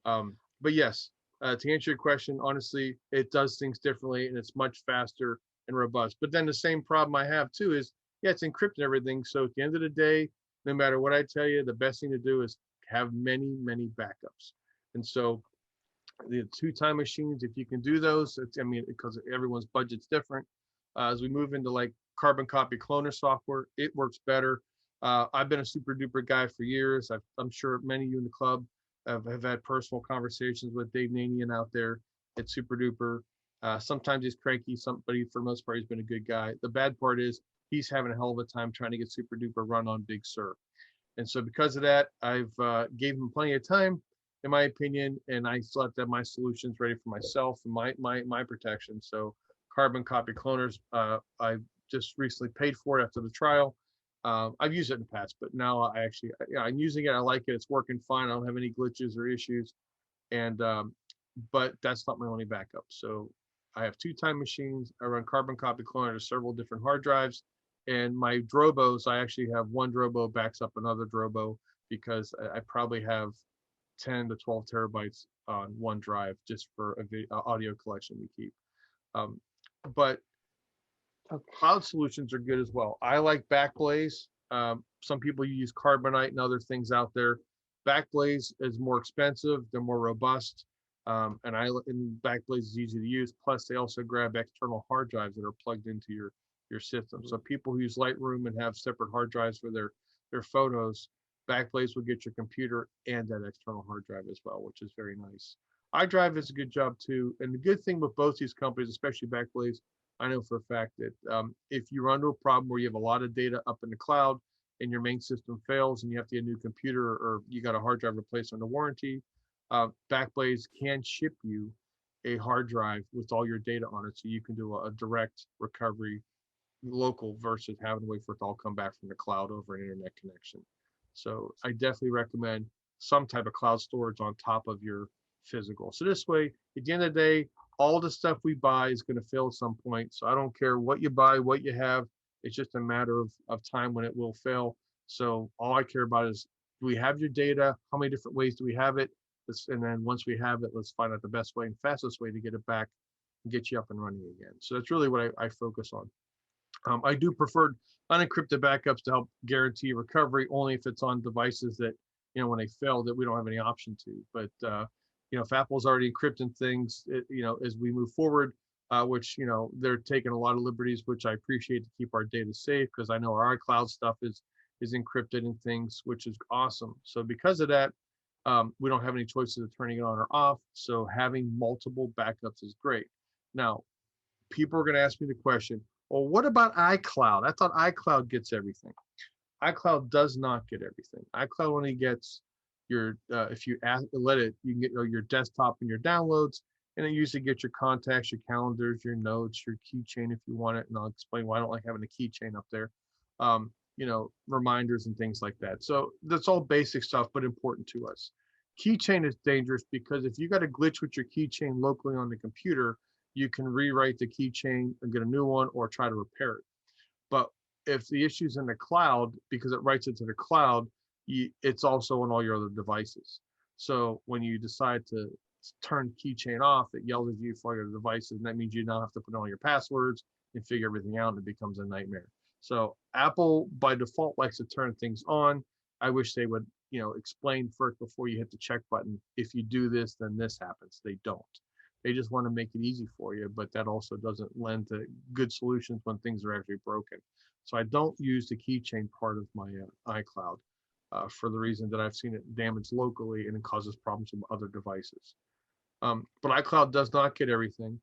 Okay. But yes, to answer your question, honestly, it does things differently, and it's much faster and robust. But then the same problem I have too is, yeah, it's encrypting everything. So at the end of the day, no matter what I tell you, the best thing to do is have many, many backups. And so the 2 time machines, if you can do those, because everyone's budget's different. As we move into like carbon copy cloner software, it works better. I've been a super duper guy for years. I'm sure many of you in the club have had personal conversations with Dave Nanian out there at Super Duper. Sometimes he's cranky, but for the most part, he's been a good guy. The bad part is he's having a hell of a time trying to get Super Duper run on Big Sur. And so because of that, I've gave him plenty of time, in my opinion, and I still have to have my solutions ready for myself and my protection. So carbon copy cloners, I just recently paid for it after the trial. I've used it in the past, but now I'm using it. I like it. It's working fine. I don't have any glitches or issues. And but that's not my only backup. So I have 2 time machines. I run carbon copy cloner to several different hard drives. And my Drobos, I actually have one Drobo backs up another Drobo, because I probably have 10 to 12 terabytes on one drive just for a audio collection we keep. But cloud solutions are good as well. I like Backblaze. Some people use Carbonite and other things out there. Backblaze is more expensive. They're more robust. And Backblaze is easy to use. Plus, they also grab external hard drives that are plugged into your system. So people who use Lightroom and have separate hard drives for their photos, Backblaze will get your computer and that external hard drive as well, which is very nice. iDrive does a good job too. And the good thing with both these companies, especially Backblaze, I know for a fact that if you run into a problem where you have a lot of data up in the cloud and your main system fails and you have to get a new computer, or you got a hard drive replaced under warranty, Backblaze can ship you a hard drive with all your data on it, so you can do a direct recovery local versus having to wait for it to all come back from the cloud over an internet connection. So I definitely recommend some type of cloud storage on top of your physical. So this way, at the end of the day, all the stuff we buy is going to fail at some point. So I don't care what you buy, what you have. It's just a matter of time when it will fail. So all I care about is, do we have your data? How many different ways do we have it? And then once we have it, let's find out the best way and fastest way to get it back and get you up and running again. So that's really what I focus on. I do prefer unencrypted backups to help guarantee recovery only if it's on devices that, when they fail, that we don't have any option to. But if Apple's already encrypting things, as we move forward, which, they're taking a lot of liberties, which I appreciate, to keep our data safe, because I know our iCloud stuff is encrypted and things, which is awesome. So because of that, we don't have any choices of turning it on or off. So having multiple backups is great. Now, people are going to ask me the question, well, what about iCloud? I thought iCloud gets everything. iCloud does not get everything. iCloud only gets your, if you let it, you can get your desktop and your downloads, and it usually gets your contacts, your calendars, your notes, your keychain if you want it. And I'll explain why I don't like having a keychain up there. Reminders and things like that. So that's all basic stuff, but important to us. Keychain is dangerous because if you got a glitch with your keychain locally on the computer, you can rewrite the keychain and get a new one or try to repair it. But if the issue's in the cloud, because it writes it to the cloud, it's also on all your other devices. So when you decide to turn keychain off, it yells at you for your devices, and that means you now have to put in all your passwords and figure everything out, and it becomes a nightmare. So Apple by default likes to turn things on. I wish they would, explain first before you hit the check button. If you do this, then this happens. They don't. They just want to make it easy for you, but that also doesn't lend to good solutions when things are actually broken. So I don't use the keychain part of my iCloud for the reason that I've seen it damaged locally and it causes problems with other devices. But iCloud does not get everything.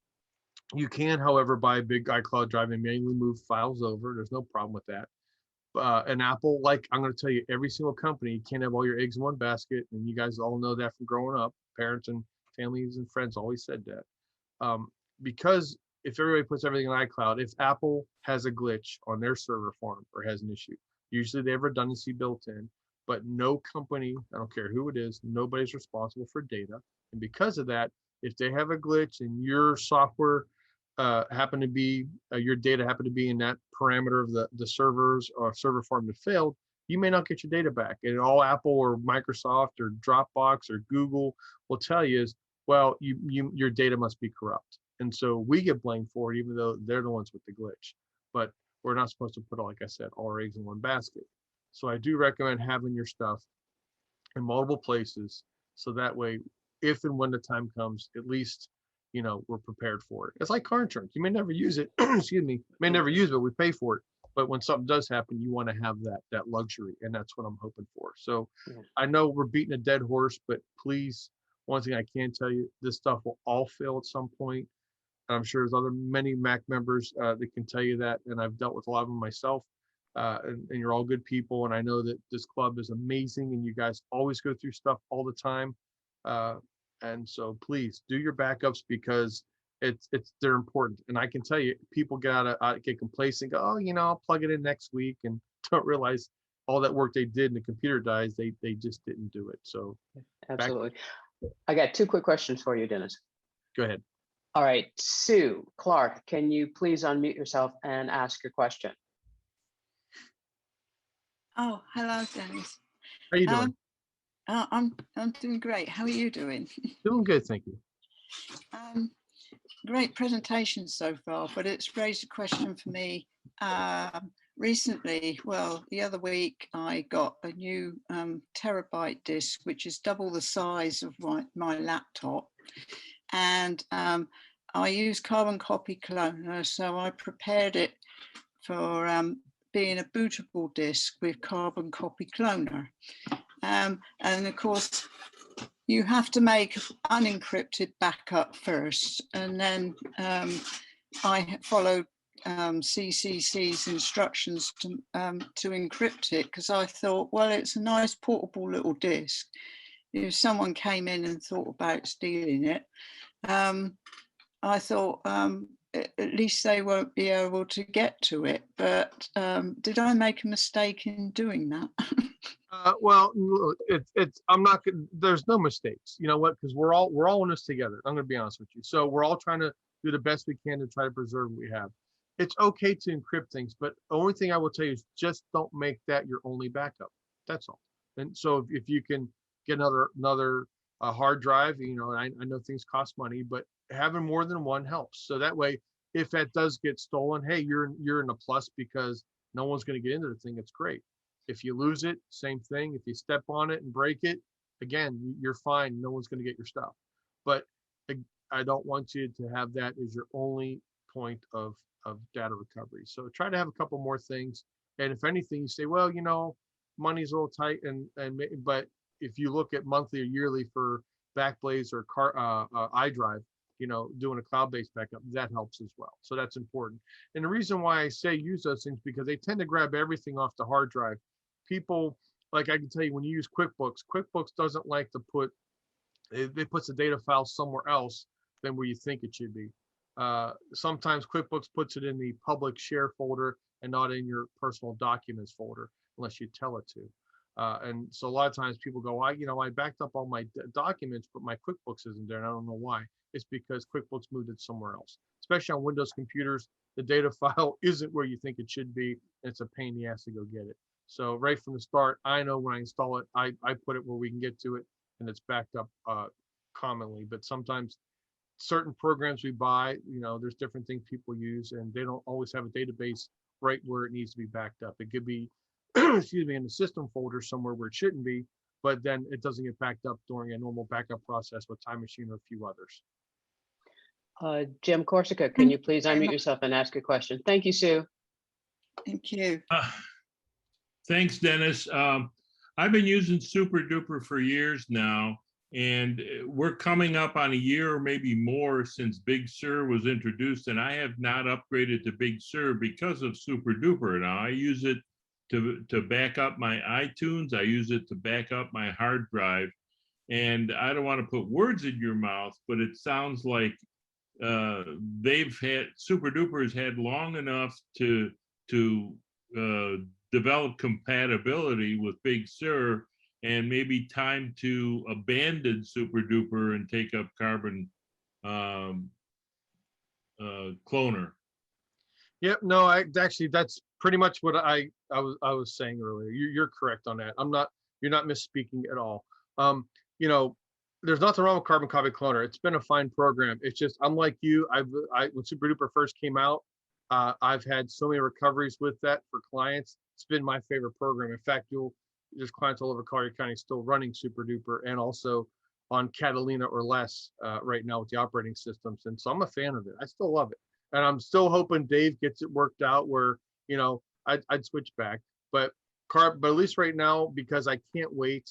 You can, however, buy a big iCloud drive and manually move files over. There's no problem with that. And Apple, I'm going to tell you, every single company, you can't have all your eggs in one basket. And you guys all know that from growing up. Parents and families and friends always said that. Because if everybody puts everything in iCloud, if Apple has a glitch on their server farm or has an issue, usually they have redundancy built in, but no company, I don't care who it is, nobody's responsible for data. And because of that, if they have a glitch and your software happen to be, your data happen to be in that parameter of the servers or server farm that failed, you may not get your data back. And all Apple or Microsoft or Dropbox or Google will tell you is, well, your data must be corrupt. And so we get blamed for it, even though they're the ones with the glitch. But we're not supposed to put, like I said, all our eggs in one basket. So I do recommend having your stuff in multiple places. So that way, if and when the time comes, at least, we're prepared for it. It's like car insurance. You may never use it, excuse me, may never use it, but we pay for it. But when something does happen, you want to have that luxury. And that's what I'm hoping for. So I know we're beating a dead horse, but please, one thing I can tell you, this stuff will all fail at some point. I'm sure there's many Mac members that can tell you that. And I've dealt with a lot of them myself. And you're all good people. And I know that this club is amazing and you guys always go through stuff all the time. And so please do your backups because they're important. And I can tell you, people get complacent, go, oh, I'll plug it in next week, and don't realize all that work they did and the computer dies, they just didn't do it. So Absolutely. I got two quick questions for you, Dennis. Go ahead. All right, Sue Clark, can you please unmute yourself and ask your question? Oh, hello, Dennis. How are you doing? I'm doing great. How are you doing? Doing good, thank you. Great presentation so far, but it's raised a question for me. Recently, well, the other week, I got a new terabyte disk, which is double the size of my laptop. And I use Carbon Copy Cloner, so I prepared it for being a bootable disk with Carbon Copy Cloner. And of course, you have to make unencrypted backup first. And then I followed CCC's instructions to encrypt it, because I thought, well, it's a nice portable little disk. If someone came in and thought about stealing it, I thought at least they won't be able to get to it. But did I make a mistake in doing that? Well, look, I'm not gonna, there's no mistakes. You know what? Because we're all in this together. I'm gonna be honest with you. So we're all trying to do the best we can to try to preserve what we have. It's okay to encrypt things, but the only thing I will tell you is just don't make that your only backup. That's all. And so if you can get another hard drive, you know, and I know things cost money, but having more than one helps. So that way, if that does get stolen, hey, you're in a plus because no one's going to get into the thing. It's great. If you lose it, same thing. If you step on it and break it, again, you're fine. No one's going to get your stuff. But I don't want you to have that as your only point of data recovery. So try to have a couple more things. And if anything, you say, well, you know, money's a little tight, but if you look at monthly or yearly for Backblaze or iDrive, you know, doing a cloud-based backup, that helps as well. So that's important. And the reason why I say use those things, because they tend to grab everything off the hard drive. People, like I can tell you, when you use QuickBooks doesn't like to put, it puts the data file somewhere else than where you think it should be. Sometimes QuickBooks puts it in the public share folder and not in your personal documents folder, unless you tell it to. And so a lot of times people go, I backed up all my documents, but my QuickBooks isn't there, and I don't know why. It's because QuickBooks moved it somewhere else. Especially on Windows computers, the data file isn't where you think it should be, and it's a pain in the ass to go get it. So right from the start, I know when I install it, I put it where we can get to it, and it's backed up commonly. But sometimes certain programs we buy, you know, there's different things people use, and they don't always have a database right where it needs to be backed up. It could be, excuse me, in the system folder somewhere where it shouldn't be, but then it doesn't get backed up during a normal backup process with Time Machine or a few others. Jim Corsica, can you please unmute yourself and ask your question? Thank you, Sue. Thank you. Thanks, Dennis. I've been using SuperDuper for years now, and we're coming up on a year or maybe more since Big Sur was introduced, and I have not upgraded to Big Sur because of SuperDuper. Now I use it to back up my iTunes. I use it to back up my hard drive, and I don't want to put words in your mouth, but it sounds like SuperDuper has had long enough to develop compatibility with Big Sur, and maybe time to abandon SuperDuper and take up Carbon Cloner. Yep. No, actually that's pretty much what I was saying earlier. You're correct on that. You're not misspeaking at all. You know, there's nothing wrong with Carbon Copy Cloner. It's been a fine program. It's just, I'm like you. When SuperDuper first came out, I've had so many recoveries with that for clients. It's been my favorite program. In fact, there's clients all over Collier County still running SuperDuper, and also on Catalina or less right now with the operating systems. And so I'm a fan of it. I still love it. And I'm still hoping Dave gets it worked out where, you know, I'd switch back. But at least right now, because I can't wait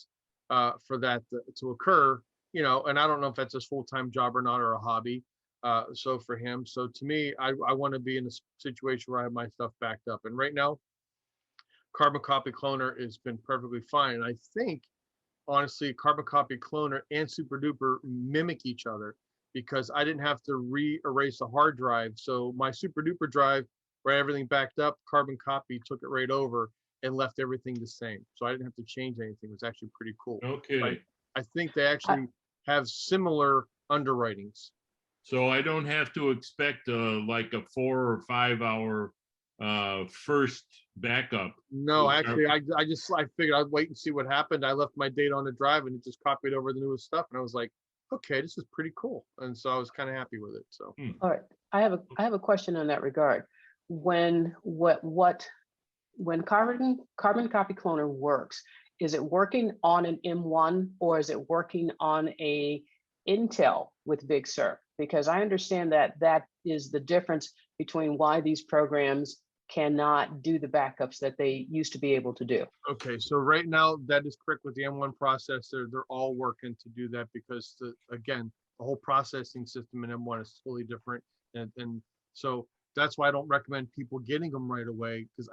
for that to occur, you know, and I don't know if that's his full-time job or not, or a hobby. So for him, so to me, I want to be in a situation where I have my stuff backed up. And right now, Carbon Copy Cloner has been perfectly fine. And I think, honestly, Carbon Copy Cloner and SuperDuper mimic each other, because I didn't have to re-erase a hard drive. So my SuperDuper drive, where everything backed up, Carbon Copy took it right over and left everything the same. So I didn't have to change anything. It was actually pretty cool. Okay. I think they actually have similar underwritings. So I don't have to expect like a 4 or 5 hour first backup. No, actually, I figured I'd wait and see what happened. I left my data on the drive, and it just copied over the newest stuff, and I was like, okay, this is pretty cool. And so I was kind of happy with it. So All right, I have a question in that regard. When Carbon Copy Cloner works, is it working on an M1 or is it working on a Intel with Big Sur? Because I understand that is the difference between why these programs cannot do the backups that they used to be able to do. okay, so right now that is correct with the M1 processor. They're all working to do that because again, the whole processing system in M1 is totally different, and so that's why I don't recommend people getting them right away, because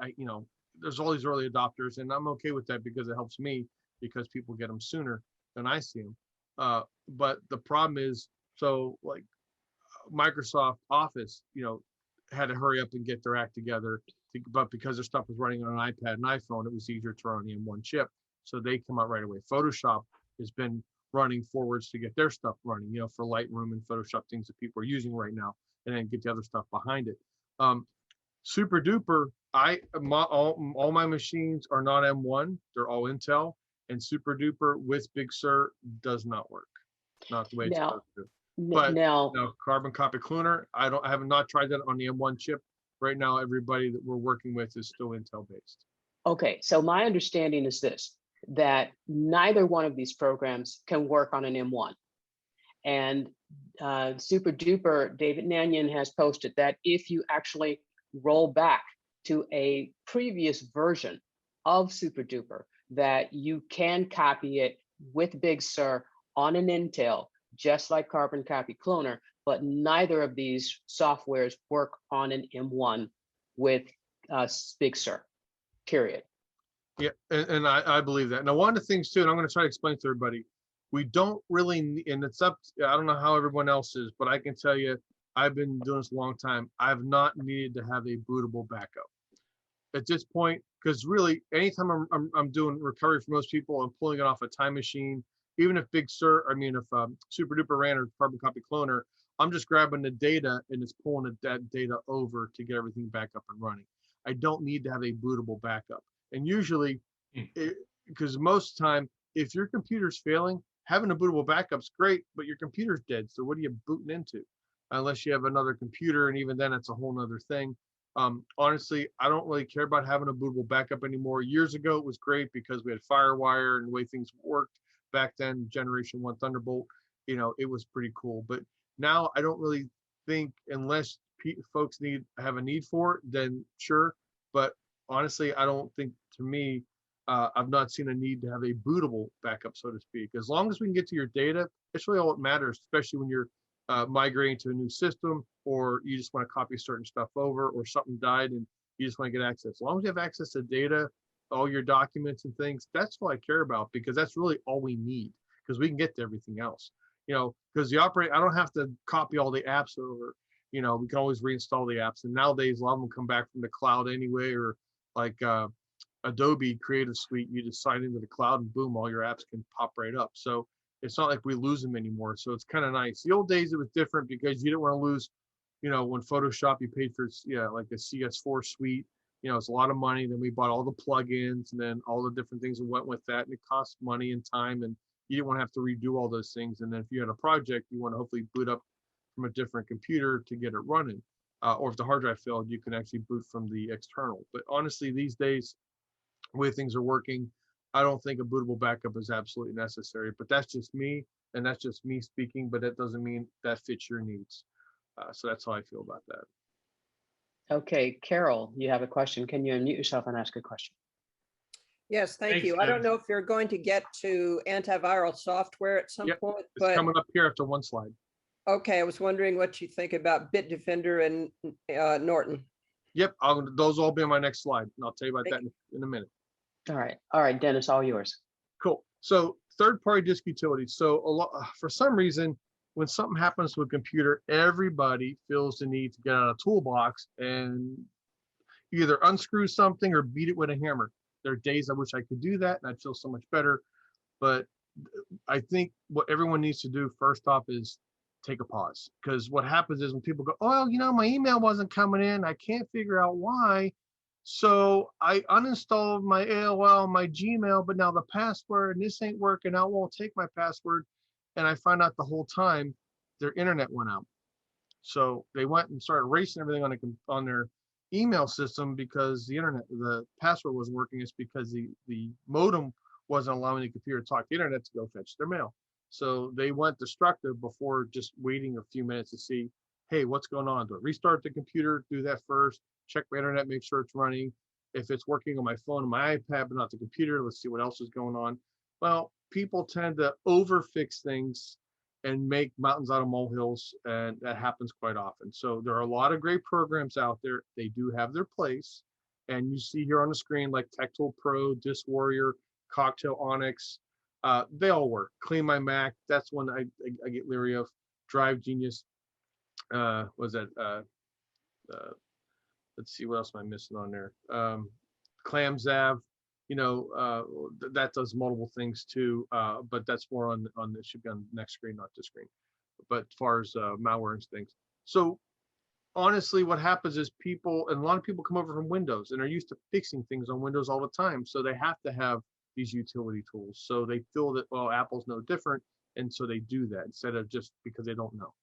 there's all these early adopters, and I'm okay with that because it helps me, because people get them sooner than I see them. But the problem is, so like Microsoft Office, had to hurry up and get their act together. But because their stuff was running on an iPad and iPhone, it was easier to run on the M1 chip. So they come out right away. Photoshop has been running forwards to get their stuff running, for Lightroom and Photoshop, things that people are using right now, and then get the other stuff behind it. Super duper, all my machines are not M1, they're all Intel, and super duper with Big Sur does not work. Not the way it's supposed to. But now, carbon copy cloner, I have not tried that on the M1 chip. Right now, everybody that we're working with is still Intel based. okay, so my understanding is this, that neither one of these programs can work on an M1. And Super Duper, David Nanyan has posted that if you actually roll back to a previous version of Super Duper, that you can copy it with Big Sur on an Intel, just like Carbon Copy Cloner, but neither of these softwares work on an M1 with Big Sur, period. Yeah, and I believe that. Now, one of the things too, and I'm going to try to explain to everybody, we don't really, and it's up, I don't know how everyone else is, but I can tell you, I've been doing this a long time. I've not needed to have a bootable backup at this point, because really, anytime I'm doing recovery for most people, I'm pulling it off a time machine. Even if if Super Duper ran or Carbon Copy Cloner, I'm just grabbing the data and it's pulling that data over to get everything back up and running. I don't need to have a bootable backup. And usually, because most of the time, if your computer's failing, having a bootable backup's great, but your computer's dead. So what are you booting into? Unless you have another computer, and even then, it's a whole nother thing. Honestly, I don't really care about having a bootable backup anymore. Years ago, it was great because we had FireWire and the way things worked back then, Generation 1 Thunderbolt, it was pretty cool. But now I don't really think, unless folks have a need for it, then sure. But honestly, I don't think, to me, I've not seen a need to have a bootable backup, so to speak. As long as we can get to your data, it's really all that matters, especially when you're migrating to a new system, or you just want to copy certain stuff over, or something died and you just want to get access. As long as you have access to data, all your documents and things, that's what I care about, because that's really all we need, because we can get to everything else. Because I don't have to copy all the apps over. We can always reinstall the apps. And nowadays, a lot of them come back from the cloud anyway, or like Adobe Creative Suite, you just sign into the cloud and boom, all your apps can pop right up. So it's not like we lose them anymore. So it's kind of nice. The old days, it was different because you didn't want to lose, when Photoshop, you paid for, like the CS4 suite, it's a lot of money. Then we bought all the plugins and then all the different things that went with that. And it cost money and time, and you didn't want to have to redo all those things. And then if you had a project, you want to hopefully boot up from a different computer to get it running. Or if the hard drive failed, you can actually boot from the external. But honestly, these days, the way things are working, I don't think a bootable backup is absolutely necessary. But that's just me, and that's just me speaking, but that doesn't mean that fits your needs. So that's how I feel about that. Okay, Carol, you have a question. Can you unmute yourself and ask a question? Yes, thank Thanks, you. I don't Jen. know if you're going to get to antiviral software at some Yep, point, It's but coming up here after one slide. okay, I was wondering what you think about Bitdefender and Norton. Yep, those will all be on my next slide, and I'll tell you about that in a minute. All right, Dennis, all yours. Cool. So third-party disk utilities. So for some reason, when something happens to a computer, everybody feels the need to get out a toolbox and either unscrew something or beat it with a hammer. There are days I wish I could do that, and I'd feel so much better. But I think what everyone needs to do first off is take a pause, because what happens is when people go, oh, my email wasn't coming in, I can't figure out why. So I uninstalled my AOL, my Gmail, but now the password, and this ain't working out, won't take my password. And I find out the whole time their internet went out. So they went and started erasing everything on their email system because the password wasn't working. It's because the modem wasn't allowing the computer to talk to the internet to go fetch their mail. So they went destructive before just waiting a few minutes to see, hey, what's going on? Do I restart the computer? Do that first. Check my internet, make sure it's running. If it's working on my phone and my iPad, but not the computer, let's see what else is going on. Well, people tend to overfix things and make mountains out of molehills, and that happens quite often. So there are a lot of great programs out there. They do have their place. And you see here on the screen, like TechTool Pro, Disk Warrior, Cocktail Onyx, they all work. Clean My Mac, that's one I get leery of. Drive Genius. was that let's see, what else am I missing on there? Clamzav, that does multiple things too, but that's more on it should be on the next screen, not this screen. But as far as malware and things, so honestly, what happens is people, and a lot of people come over from Windows and are used to fixing things on Windows all the time, so they have to have these utility tools. So they feel that, well, Apple's no different, and so they do that instead of just because they don't know.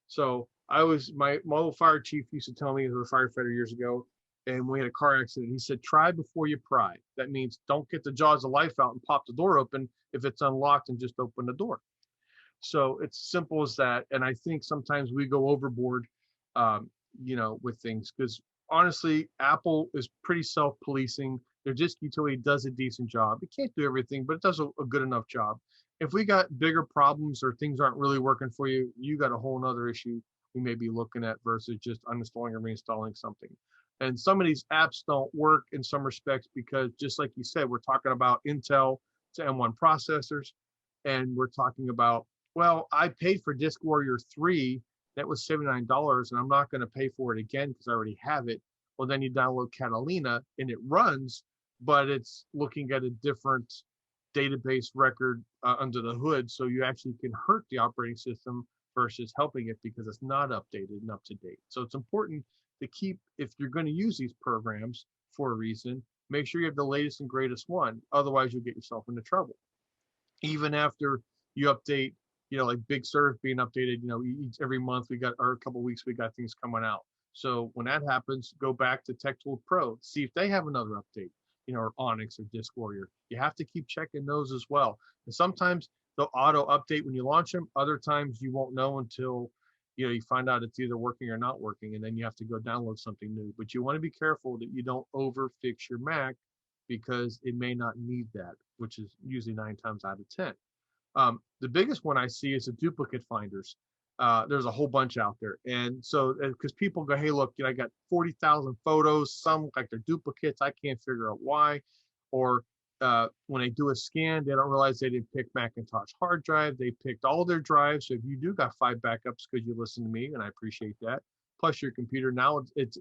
So my old fire chief used to tell me, as a firefighter years ago, and we had a car accident, he said, try before you pry. That means don't get the jaws of life out and pop the door open if it's unlocked, and just open the door. So it's simple as that. And I think sometimes we go overboard, with things, because honestly, Apple is pretty self-policing. Their disk utility does a decent job. It can't do everything, but it does a good enough job. If we got bigger problems or things aren't really working for you, you got a whole nother issue we may be looking at versus just uninstalling or reinstalling something. And some of these apps don't work in some respects because, just like you said, we're talking about Intel to M1 processors, and we're talking about, well, I paid for Disk Warrior 3, that was $79, and I'm not going to pay for it again because I already have it. Well, then you download Catalina and it runs, but it's looking at a different database record under the hood, so you actually can hurt the operating system versus helping it because it's not updated and up to date. So it's important to keep, if you're going to use these programs for a reason, make sure you have the latest and greatest one. Otherwise, you'll get yourself into trouble. Even after you update, like Big Sur being updated, every month or a couple of weeks, we got things coming out. So when that happens, go back to TechTool Pro, see if they have another update, or Onyx or Disk Warrior. You have to keep checking those as well. And sometimes they'll auto update when you launch them. Other times you won't know until you find out it's either working or not working, and then you have to go download something new. But you want to be careful that you don't over fix your Mac, because it may not need that, which is usually 9 times out of 10. The biggest one I see is the duplicate finders. There's a whole bunch out there. And so, because people go, hey, look, I got 40,000 photos, some look like they're duplicates, I can't figure out why. Or when they do a scan, they don't realize they didn't pick Macintosh hard drive, they picked all their drives. So if you do got 5 backups because you listen to me, and I appreciate that, plus your computer, now it's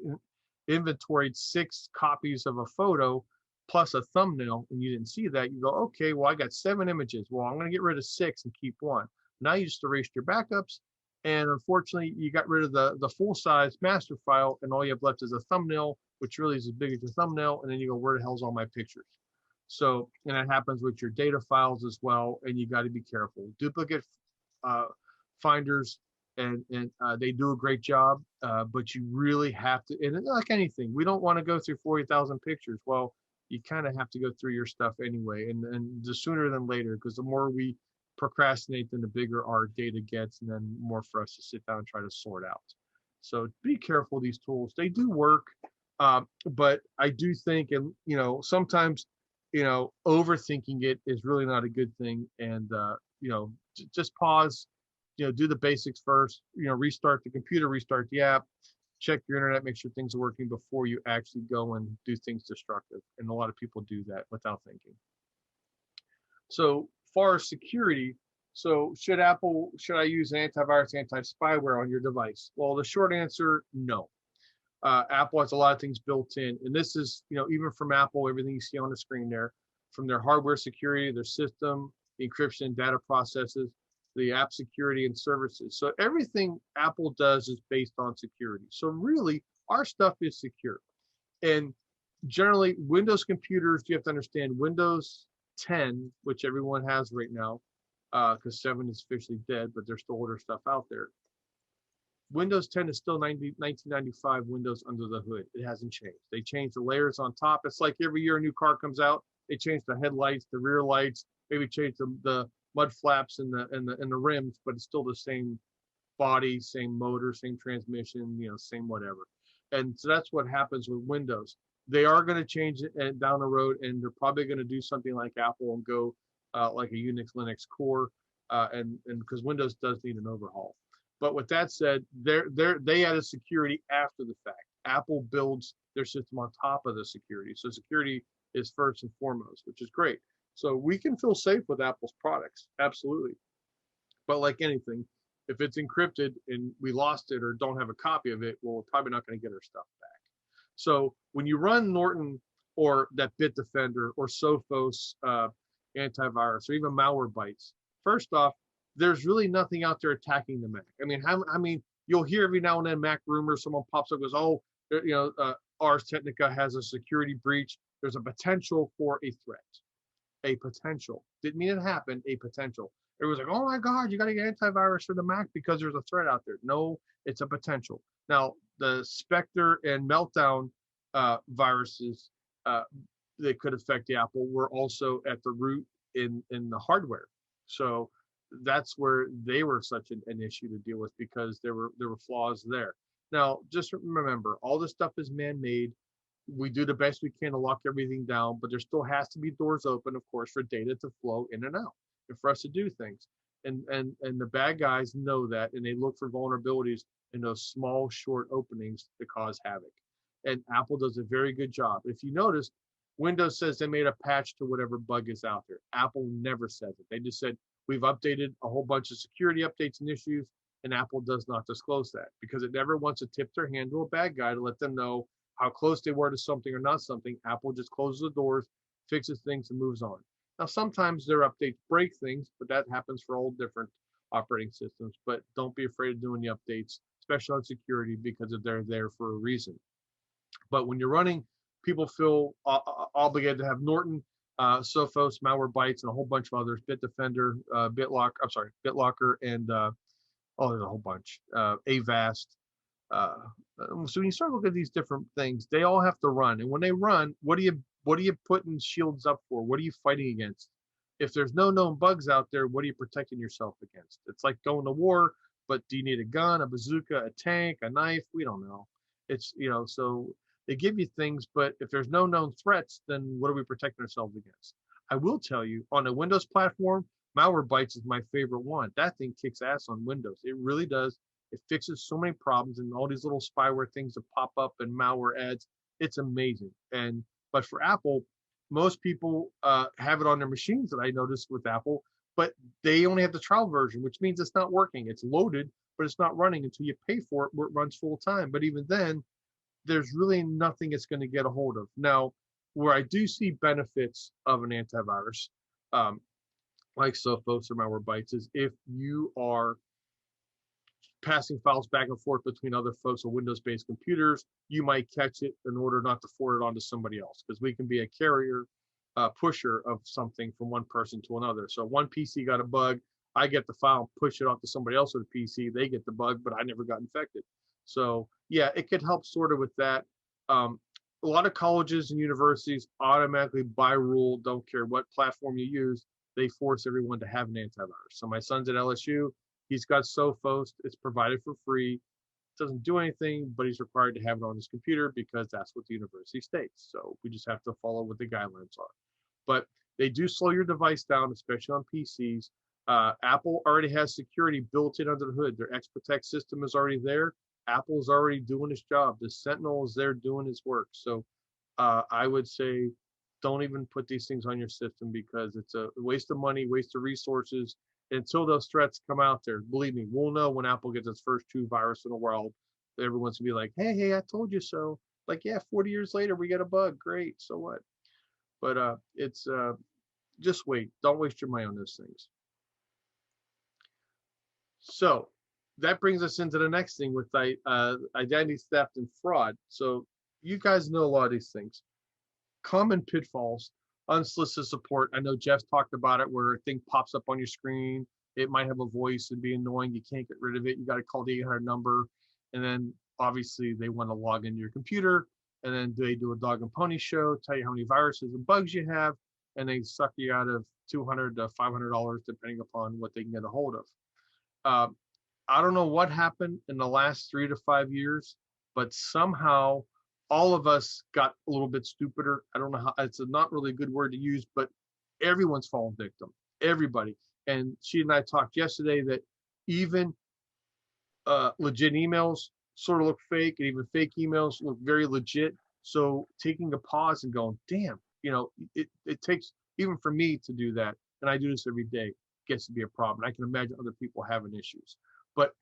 inventoried 6 copies of a photo plus a thumbnail, and you didn't see that, you go, okay, well, I got 7 images. Well, I'm going to get rid of 6 and keep 1. Now you just erased your backups, and unfortunately, you got rid of the full-size master file, and all you have left is a thumbnail, which really is as big as your thumbnail, and then you go, where the hell's all my pictures? So, and that happens with your data files as well, and you got to be careful. Duplicate finders, and they do a great job, but you really have to, and like anything, we don't want to go through 40,000 pictures. Well, you kind of have to go through your stuff anyway, and the sooner than later, because the more we procrastinate, then the bigger our data gets, and then more for us to sit down and try to sort out. So be careful, these tools, they do work, but I do think, and sometimes overthinking it is really not a good thing. And just pause, do the basics first, restart the computer, restart the app, check your internet, make sure things are working before you actually go and do things destructive. And a lot of people do that without thinking. So far as security, so should I use an antivirus, anti-spyware on your device? Well, the short answer, no. Apple has a lot of things built in, and this is, even from Apple, everything you see on the screen there, from their hardware security, their system, the encryption, data processes, the app security and services. So everything Apple does is based on security. So really, our stuff is secure. And generally, Windows computers, you have to understand, Windows 10, which everyone has right now, because 7 is officially dead, but there's still older stuff out there. Windows 10 is still 1995 Windows under the hood. It hasn't changed. They changed the layers on top. It's like every year a new car comes out, they change the headlights, the rear lights, maybe change the mud flaps and the rims, but it's still the same body, same motor, same transmission, same whatever. And so that's what happens with Windows. They are going to change it down the road, and they're probably going to do something like Apple and go like a Unix Linux core, and because Windows does need an overhaul. But with that said, they added security after the fact. Apple builds their system on top of the security. So security is first and foremost, which is great. So we can feel safe with Apple's products, absolutely. But like anything, If it's encrypted and we lost it or don't have a copy of it, well, we're probably not going to get our stuff back. So when you run Norton or that Bitdefender or Sophos antivirus or even Malwarebytes, first off, there's really nothing out there attacking the Mac. I mean, you'll hear every now and then Mac rumors. Someone pops up and goes, "Oh, Ars Technica has a security breach." There's a potential for a threat. A potential. Didn't mean it happened. A potential. It was like, "Oh my God, you got to get antivirus for the Mac because there's a threat out there." No, it's a potential. Now, the Spectre and Meltdown viruses that could affect the Apple were also at the root in the hardware. So that's where they were such an issue to deal with, because there were flaws there. Now, just remember, all this stuff is man-made. We do the best we can to lock everything down, but there still has to be doors open, of course, for data to flow in and out and for us to do things. And the bad guys know that, and they look for vulnerabilities in those small, short openings to cause havoc. And Apple does a very good job. If you noticed, Windows says they made a patch to whatever bug is out there. Apple never says it. They just said, we've updated a whole bunch of security updates and issues, and Apple does not disclose that because it never wants to tip their hand to a bad guy to let them know how close they were to something or not something. Apple just closes the doors, fixes things, and moves on. Now, sometimes their updates break things, but that happens for all different operating systems. But don't be afraid of doing the updates, especially on security, because they're there for a reason. But when you're running, people feel obligated to have Norton, Sophos, Malwarebytes, and a whole bunch of others, Bitdefender, BitLocker, and there's a whole bunch, Avast. So when you start looking at these different things, they all have to run. And when they run, what are you putting shields up for? What are you fighting against? If there's no known bugs out there, what are you protecting yourself against? It's like going to war, but do you need a gun, a bazooka, a tank, a knife? We don't know. It's, so they give you things, but if there's no known threats, then what are we protecting ourselves against? I will tell you, on a Windows platform, Malwarebytes is my favorite one. That thing kicks ass on Windows. It really does. It fixes so many problems and all these little spyware things that pop up and malware ads. It's amazing. But for Apple, most people have it on their machines that I noticed with Apple, but they only have the trial version, which means it's not working. It's loaded, but it's not running until you pay for it where it runs full time. But even then, there's really nothing it's going to get a hold of. Now, where I do see benefits of an antivirus, like Sophos or Malwarebytes, is if you are passing files back and forth between other folks on Windows-based computers, you might catch it in order not to forward it on to somebody else, because we can be a carrier, pusher of something from one person to another. So one PC got a bug, I get the file, push it off to somebody else with a PC, they get the bug, but I never got infected. So yeah, it could help sort of with that. A lot of colleges and universities automatically, by rule, don't care what platform you use, they force everyone to have an antivirus. So my son's at LSU, he's got Sophos, it's provided for free. It doesn't do anything, but he's required to have it on his computer because that's what the university states. So we just have to follow what the guidelines are. But they do slow your device down, especially on PCs. Apple already has security built in under the hood. Their XProtect system is already there. Apple's already doing its job. The Sentinel is there doing its work. So I would say don't even put these things on your system, because it's a waste of money, waste of resources. Until those threats come out there, believe me, we'll know when Apple gets its first true virus in the world. Everyone's gonna be like, hey, I told you so. Like, yeah, 40 years later, we get a bug. Great, so what? But it's just wait. Don't waste your money on those things. So that brings us into the next thing with identity theft and fraud. So you guys know a lot of these things. Common pitfalls, unsolicited support. I know Jeff's talked about it, where a thing pops up on your screen. It might have a voice and be annoying. You can't get rid of it. You got to call the 800 number. And then obviously they want to log into your computer. And then they do a dog and pony show, tell you how many viruses and bugs you have. And they suck you out of $200 to $500, depending upon what they can get a hold of. I don't know what happened in the last 3 to 5 years, but somehow all of us got a little bit stupider. I don't know how, it's not really a good word to use, but everyone's fallen victim, everybody. And she and I talked yesterday that even legit emails sort of look fake, and even fake emails look very legit. So taking a pause and going, damn, it takes, even for me to do that, and I do this every day, gets to be a problem. I can imagine other people having issues. But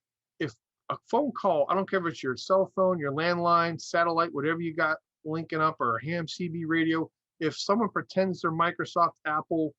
if a phone call, I don't care if it's your cell phone, your landline, satellite, whatever you got linking up, or a ham CB radio, if someone pretends they're Microsoft, Apple,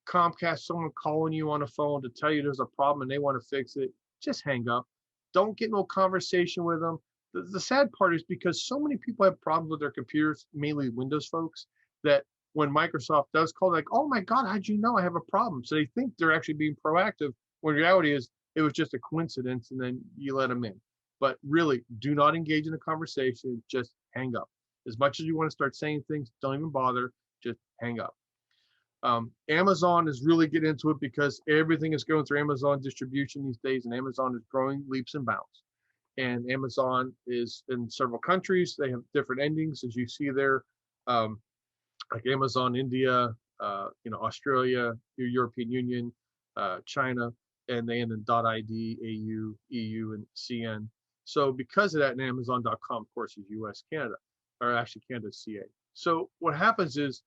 Comcast, someone calling you on the phone to tell you there's a problem and they want to fix it, just hang up. Don't get no conversation with them. The sad part is because so many people have problems with their computers, mainly Windows folks, that when Microsoft does call, like, oh my God, how'd you know I have a problem? So they think they're actually being proactive, when reality is it was just a coincidence and then you let them in. But really, do not engage in a conversation, just hang up. As much as you want to start saying things, don't even bother, just hang up. Amazon is really getting into it because everything is going through Amazon distribution these days, and Amazon is growing leaps and bounds. And Amazon is in several countries. They have different endings, as you see there, like Amazon India, Australia, European Union, China, and they end in .id, AU, EU, and CN. So because of that, and Amazon.com, of course, is US, Canada, or actually Canada, CA. So what happens is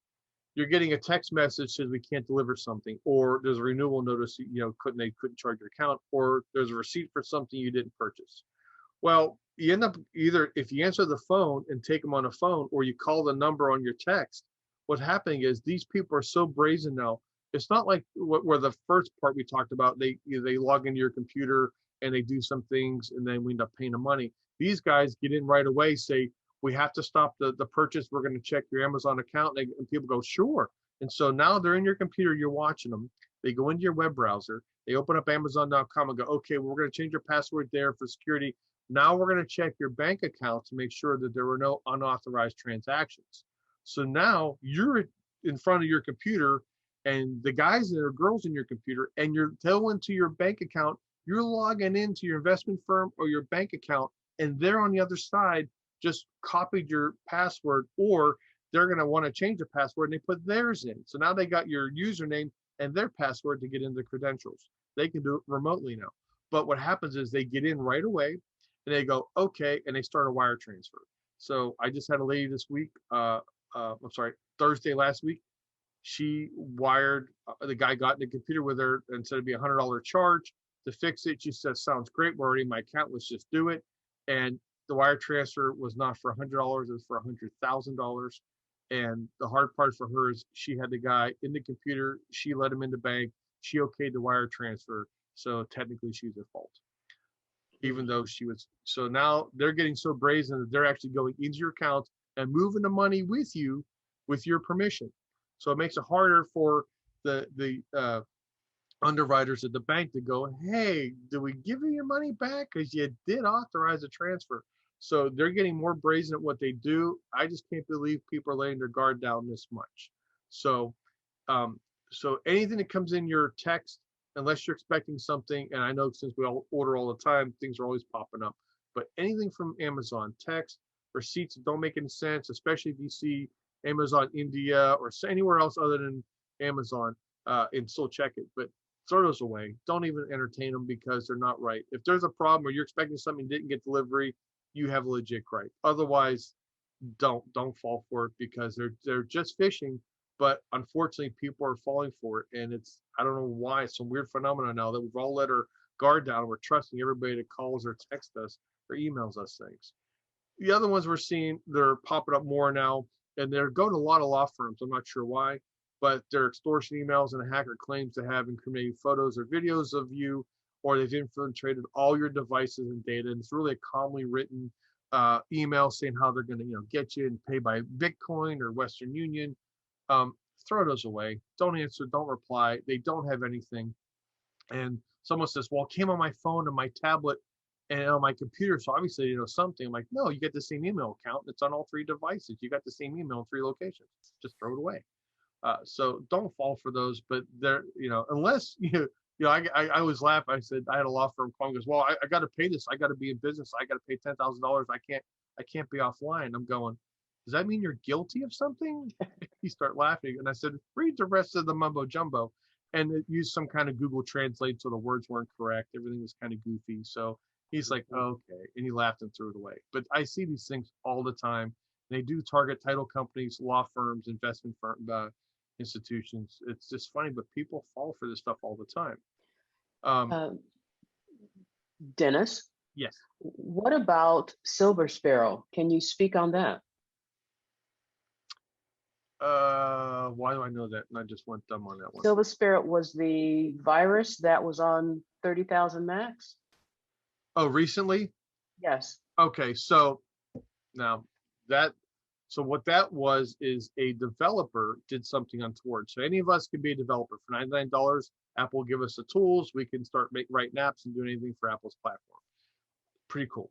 you're getting a text message says we can't deliver something, or there's a renewal notice, they couldn't charge your account, or there's a receipt for something you didn't purchase. Well, you end up either, if you answer the phone and take them on the phone, or you call the number on your text, what's happening is these people are so brazen now. It's not like where the first part we talked about, they log into your computer and they do some things and then we end up paying the money. These guys get in right away, say, we have to stop the purchase. We're going to check your Amazon account. And people go, sure. And so now they're in your computer, you're watching them. They go into your web browser. They open up Amazon.com and go, okay, well, we're going to change your password there for security. Now we're going to check your bank account to make sure that there were no unauthorized transactions. So now you're in front of your computer and the guys and girls in your computer, and you're going to your bank account, you're logging into your investment firm or your bank account, and they're on the other side just copied your password, or they're going to want to change the password and they put theirs in. So now they got your username and their password to get into credentials. They can do it remotely now. But what happens is they get in right away and they go, okay, and they start a wire transfer. So I just had a lady this week, Thursday last week, she wired, the guy got in the computer with her and said it'd be $100 charge to fix it. She said, sounds great, we're already in my account, let's just do it. And the wire transfer was not for $100, it was for $100,000. And the hard part for her is she had the guy in the computer, she let him in the bank, she okayed the wire transfer. So technically she's at fault, even though she was. So now they're getting so brazen that they're actually going into your account and moving the money with you with your permission. So it makes it harder for the underwriters at the bank to go, hey, do we give you your money back? Because you did authorize a transfer. So they're getting more brazen at what they do. I just can't believe people are laying their guard down this much. So anything that comes in your text, unless you're expecting something, and I know since we all order all the time, things are always popping up, but anything from Amazon, text, receipts that don't make any sense, especially if you see Amazon India or anywhere else other than Amazon, and still check it, but throw those away. Don't even entertain them because they're not right. If there's a problem or you're expecting something and didn't get delivery, you have a legit gripe. Otherwise, don't fall for it, because they're just phishing. But unfortunately, people are falling for it, and I don't know why. It's some weird phenomenon now that we've all let our guard down. We're trusting everybody that calls or texts us or emails us things. The other ones we're seeing, they're popping up more now, and they're going to a lot of law firms. I'm not sure why, but they're extortion emails, and a hacker claims to have incriminating photos or videos of you, or they've infiltrated all your devices and data. And it's really a calmly written email saying how they're going to get you and pay by Bitcoin or Western Union. Throw those away. Don't answer, don't reply. They don't have anything. And someone says, well, it came on my phone and my tablet and on my computer, so obviously you know something. I'm like, no, you get the same email account. It's on all three devices. You got the same email in 3 locations. Just throw it away. So don't fall for those. But they're, unless I always laugh. I said I had a law firm call and goes, well, I got to pay this. I got to be in business. I got to pay $10,000. I can't be offline. I'm going, does that mean you're guilty of something? He start laughing, and I said, read the rest of the mumbo jumbo. And it used some kind of Google Translate, so the words weren't correct. Everything was kind of goofy. So he's like, okay, and he laughed and threw it away. But I see these things all the time. They do target title companies, law firms, investment firm, institutions. It's just funny, but people fall for this stuff all the time. Dennis, Yes. what about Silver Sparrow? Can you speak on that? Why do I know that? And I just went dumb on that one. Silver Sparrow was the virus that was on 30,000 Macs? Oh, recently? Yes. Okay, so now that, so what that was is a developer did something untoward. So any of us can be a developer for $99. Apple will give us the tools. We can start writing apps and do anything for Apple's platform. Pretty cool.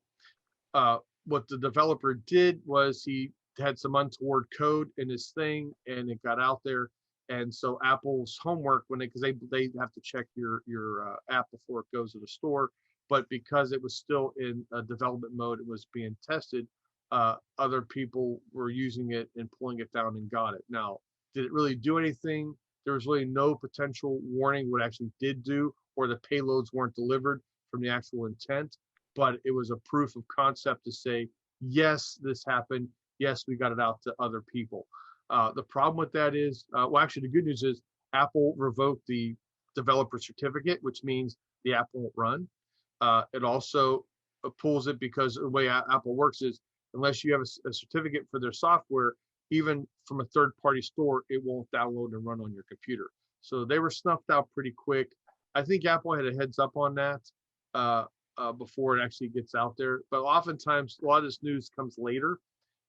What the developer did was he had some untoward code in his thing, and it got out there. And so Apple's homework, when because they have to check your app before it goes to the store, but because it was still in development mode, it was being tested. Other people were using it and pulling it down and got it. Now, did it really do anything? There was really no potential warning what it actually did do, or the payloads weren't delivered from the actual intent. But it was a proof of concept to say, yes, this happened. Yes, we got it out to other people. The problem with that is, well, actually, the good news is Apple revoked the developer certificate, which means the app won't run. It also pulls it because the way Apple works is unless you have a certificate for their software, even from a third-party store, it won't download and run on your computer. So they were snuffed out pretty quick. I think Apple had a heads up on that before it actually gets out there. But oftentimes, a lot of this news comes later.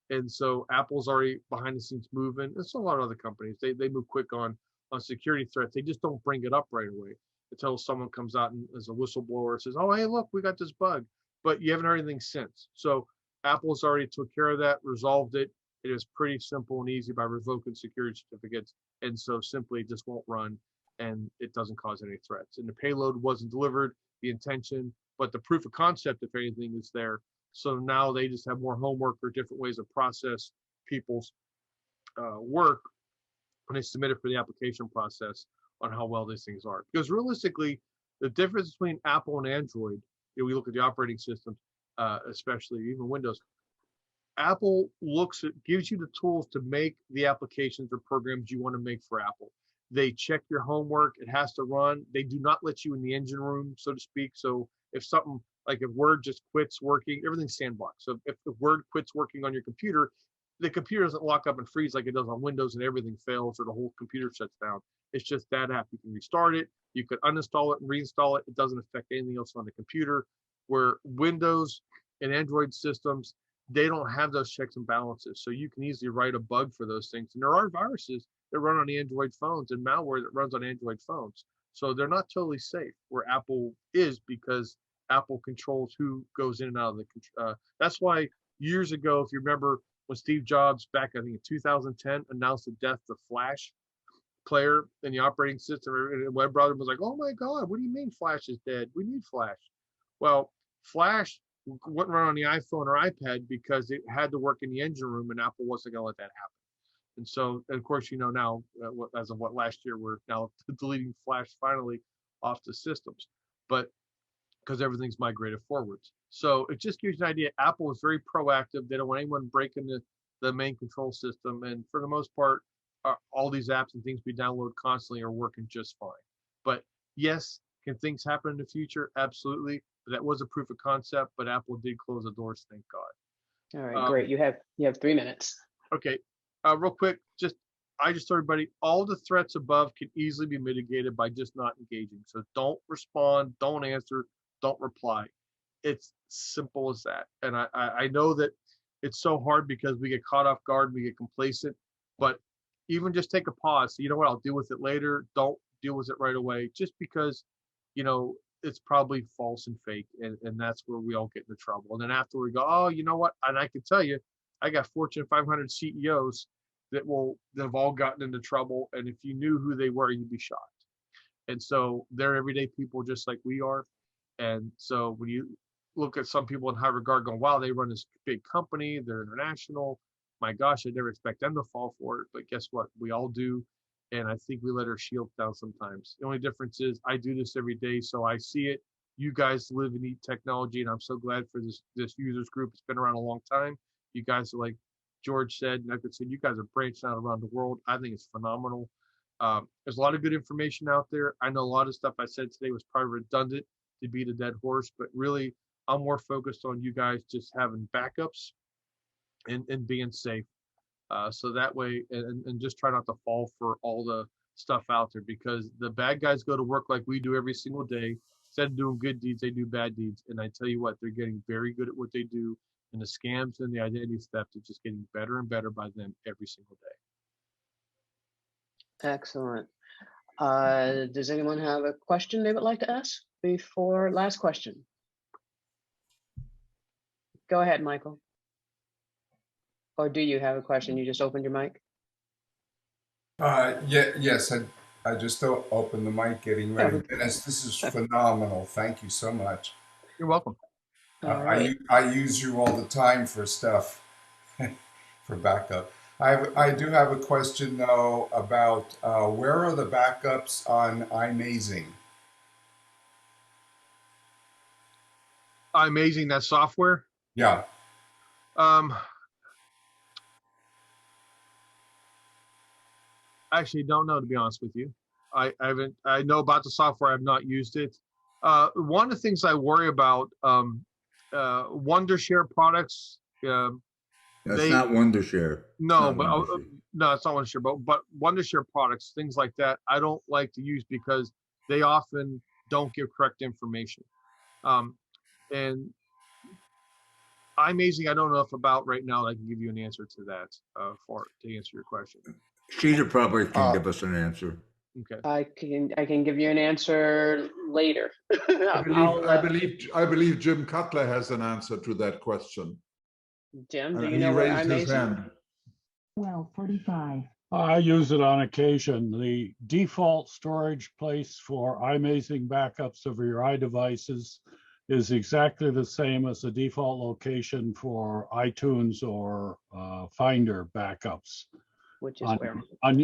And so Apple's already behind the scenes moving. There's a lot of other companies. They move quick on security threats. They just don't bring it up right away until someone comes out and as a whistleblower says, oh, hey, look, we got this bug. But you haven't heard anything since. So Apple's already took care of that, resolved it. It is pretty simple and easy by revoking security certificates. And so simply it just won't run and it doesn't cause any threats. And the payload wasn't delivered, the intention, but the proof of concept, if anything, is there. So now they just have more homework or different ways of process people's work when they submit it for the application process on how well these things are. Because realistically, the difference between Apple and Android, we look at the operating systems, especially even Windows, Apple gives you the tools to make the applications or programs you want to make for Apple. They check your homework. It has to run. They do not let you in the engine room, so to speak. So if something like if Word just quits working, everything's sandboxed. So if Word quits working on your computer, the computer doesn't lock up and freeze like it does on Windows and everything fails or the whole computer shuts down. It's just that app. You can restart it. You could uninstall it and reinstall it. It doesn't affect anything else on the computer. Where Windows and Android systems, they don't have those checks and balances. So you can easily write a bug for those things. And there are viruses that run on the Android phones and malware that runs on Android phones. So they're not totally safe where Apple is because Apple controls who goes in and out of the that's why years ago, if you remember when Steve Jobs back, I think in 2010, announced the death of Flash player in the operating system, and web browser was like, oh my God, what do you mean Flash is dead? We need Flash. Well, Flash wouldn't run on the iPhone or iPad because it had to work in the engine room and Apple wasn't going to let that happen. And so, of course, you know, now, as of last year, we're now deleting Flash finally off the systems, but because everything's migrated forwards. So it just gives you an idea. Apple is very proactive. They don't want anyone breaking the main control system. And for the most part, all these apps and things we download constantly are working just fine. But yes, can things happen in the future? Absolutely. But that was a proof of concept, but Apple did close the doors, thank God. All right, great. You have 3 minutes. Okay, real quick, I just told everybody, all the threats above can easily be mitigated by just not engaging. So don't respond, don't answer, don't reply. It's simple as that. And I know that it's so hard because we get caught off guard, we get complacent, but even just take a pause. So you know what, I'll deal with it later. Don't deal with it right away just because, you know, it's probably false and fake. And that's where we all get into trouble. And then after we go, oh, you know what? And I can tell you, I got Fortune 500 CEOs that have all gotten into trouble. And if you knew who they were, you'd be shocked. And so they're everyday people just like we are. And so when you look at some people in high regard going, wow, they run this big company, they're international. My gosh, I never expect them to fall for it. But guess what? We all do. And I think we let our shield down sometimes. The only difference is I do this every day, so I see it. You guys live and eat technology, and I'm so glad for this users group. It's been around a long time. You guys are, like George said, and I could say, you guys are branching out around the world. I think it's phenomenal. There's a lot of good information out there. I know a lot of stuff I said today was probably redundant to beat a dead horse, but really I'm more focused on you guys just having backups and being safe. So that way, and just try not to fall for all the stuff out there, because the bad guys go to work like we do every single day. Instead of doing good deeds, they do bad deeds. And I tell you what, they're getting very good at what they do. And the scams and the identity theft are just getting better and better by them every single day. Excellent. Does anyone have a question they would like to ask before last question? Go ahead, Michael. Or do you have a question? You just opened your mic? Yes, I just opened the mic getting ready. Dennis, this is phenomenal. Thank you so much. You're welcome. All right. I use you all the time for stuff, for backup. I do have a question though about where are the backups on iMazing? Amazing, that software. Yeah. I actually don't know, to be honest with you. I know about the software. I've not used it. One of the things I worry about, Wondershare products. That's not Wondershare. No, It's not but Wondershare. no, it's not Wondershare. But Wondershare products, things like that, I don't like to use because they often don't give correct information. And iMazing, I don't know enough about right now. I can give you an answer to that to answer your question. Sheeta probably can give us an answer. Okay. I can give you an answer later. I believe Jim Cutler has an answer to that question. Jim, do you He know where raised his iMazing? hand. 12:45. I use it on occasion. The default storage place for iMazing backups of your iDevices is exactly the same as the default location for iTunes or Finder backups. Which is where?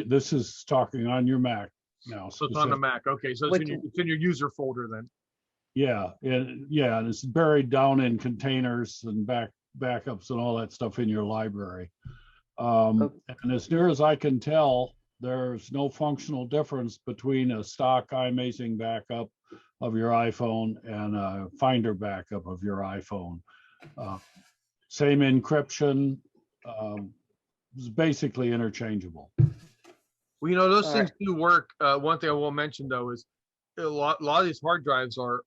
This is talking on your Mac now. So it's on the Mac. Okay, so it's in your user folder then. Yeah, and it's buried down in containers and backups and all that stuff in your library. And as near as I can tell, there's no functional difference between a stock iMazing backup of your iPhone and a Finder backup of your iPhone. Same encryption, is basically interchangeable. Well, those things do work. One thing I will mention though is a lot of these hard drives are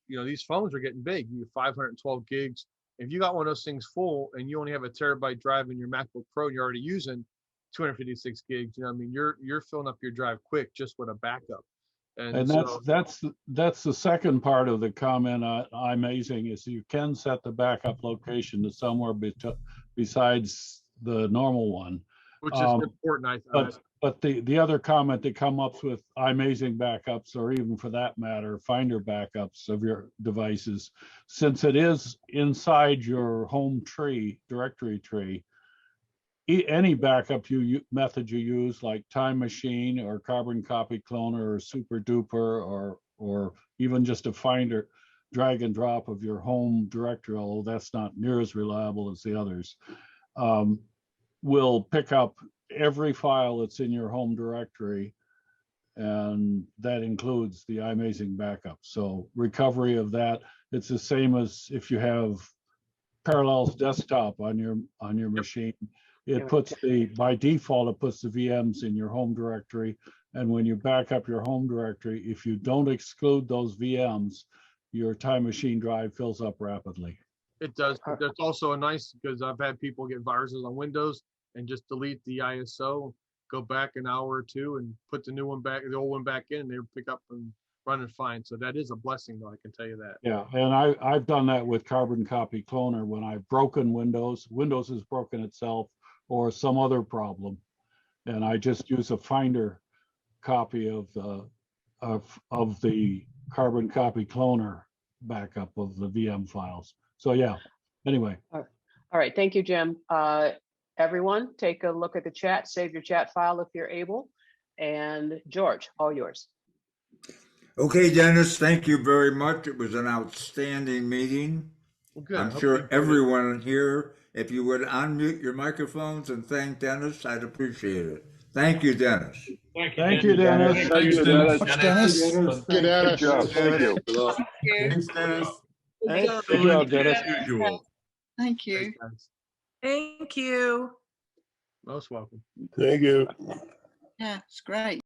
these phones are getting big. You have 512 gigs. If you got one of those things full and you only have a terabyte drive in your MacBook Pro and you're already using 256 gigs, you're filling up your drive quick just with a backup. And that's the second part of the comment on iMazing is you can set the backup location to somewhere besides the normal one, which is important. But the other comment that come up with iMazing backups, or even for that matter, Finder backups of your devices, since it is inside your home directory tree, any backup method you use, like Time Machine or Carbon Copy Cloner or Super Duper, or even just a Finder drag and drop of your home directory, although that's not near as reliable as the others, will pick up every file that's in your home directory, and that includes the iMazing backup. So recovery of that, it's the same as if you have Parallels Desktop on your machine. It puts by default, it puts the VMs in your home directory. And when you back up your home directory, if you don't exclude those VMs, your Time Machine drive fills up rapidly. It does. That's also a nice, because I've had people get viruses on Windows and just delete the ISO, go back an hour or two and put the old one back in, and they pick up and running fine. So that is a blessing, though, I can tell you that. Yeah, and I've done that with Carbon Copy Cloner when I've broken Windows has broken itself or some other problem, and I just use a Finder copy of the Carbon Copy Cloner backup of the VM files. So yeah, anyway. All right, thank you, Jim. Everyone, take a look at the chat, save your chat file if you're able. And George, all yours. Okay, Dennis, thank you very much. It was an outstanding meeting. Well, good. I'm sure everyone here, if you would unmute your microphones and thank Dennis, I'd appreciate it. Thank you, Dennis. Thank you, Dennis. Thank you, Dennis. Much, Dennis. Good, Dennis. Thank you. you. Excellent job, Dennis. as usual. Thank you. Thanks, guys. Thank you. Most welcome. Thank you. Yeah, it's great.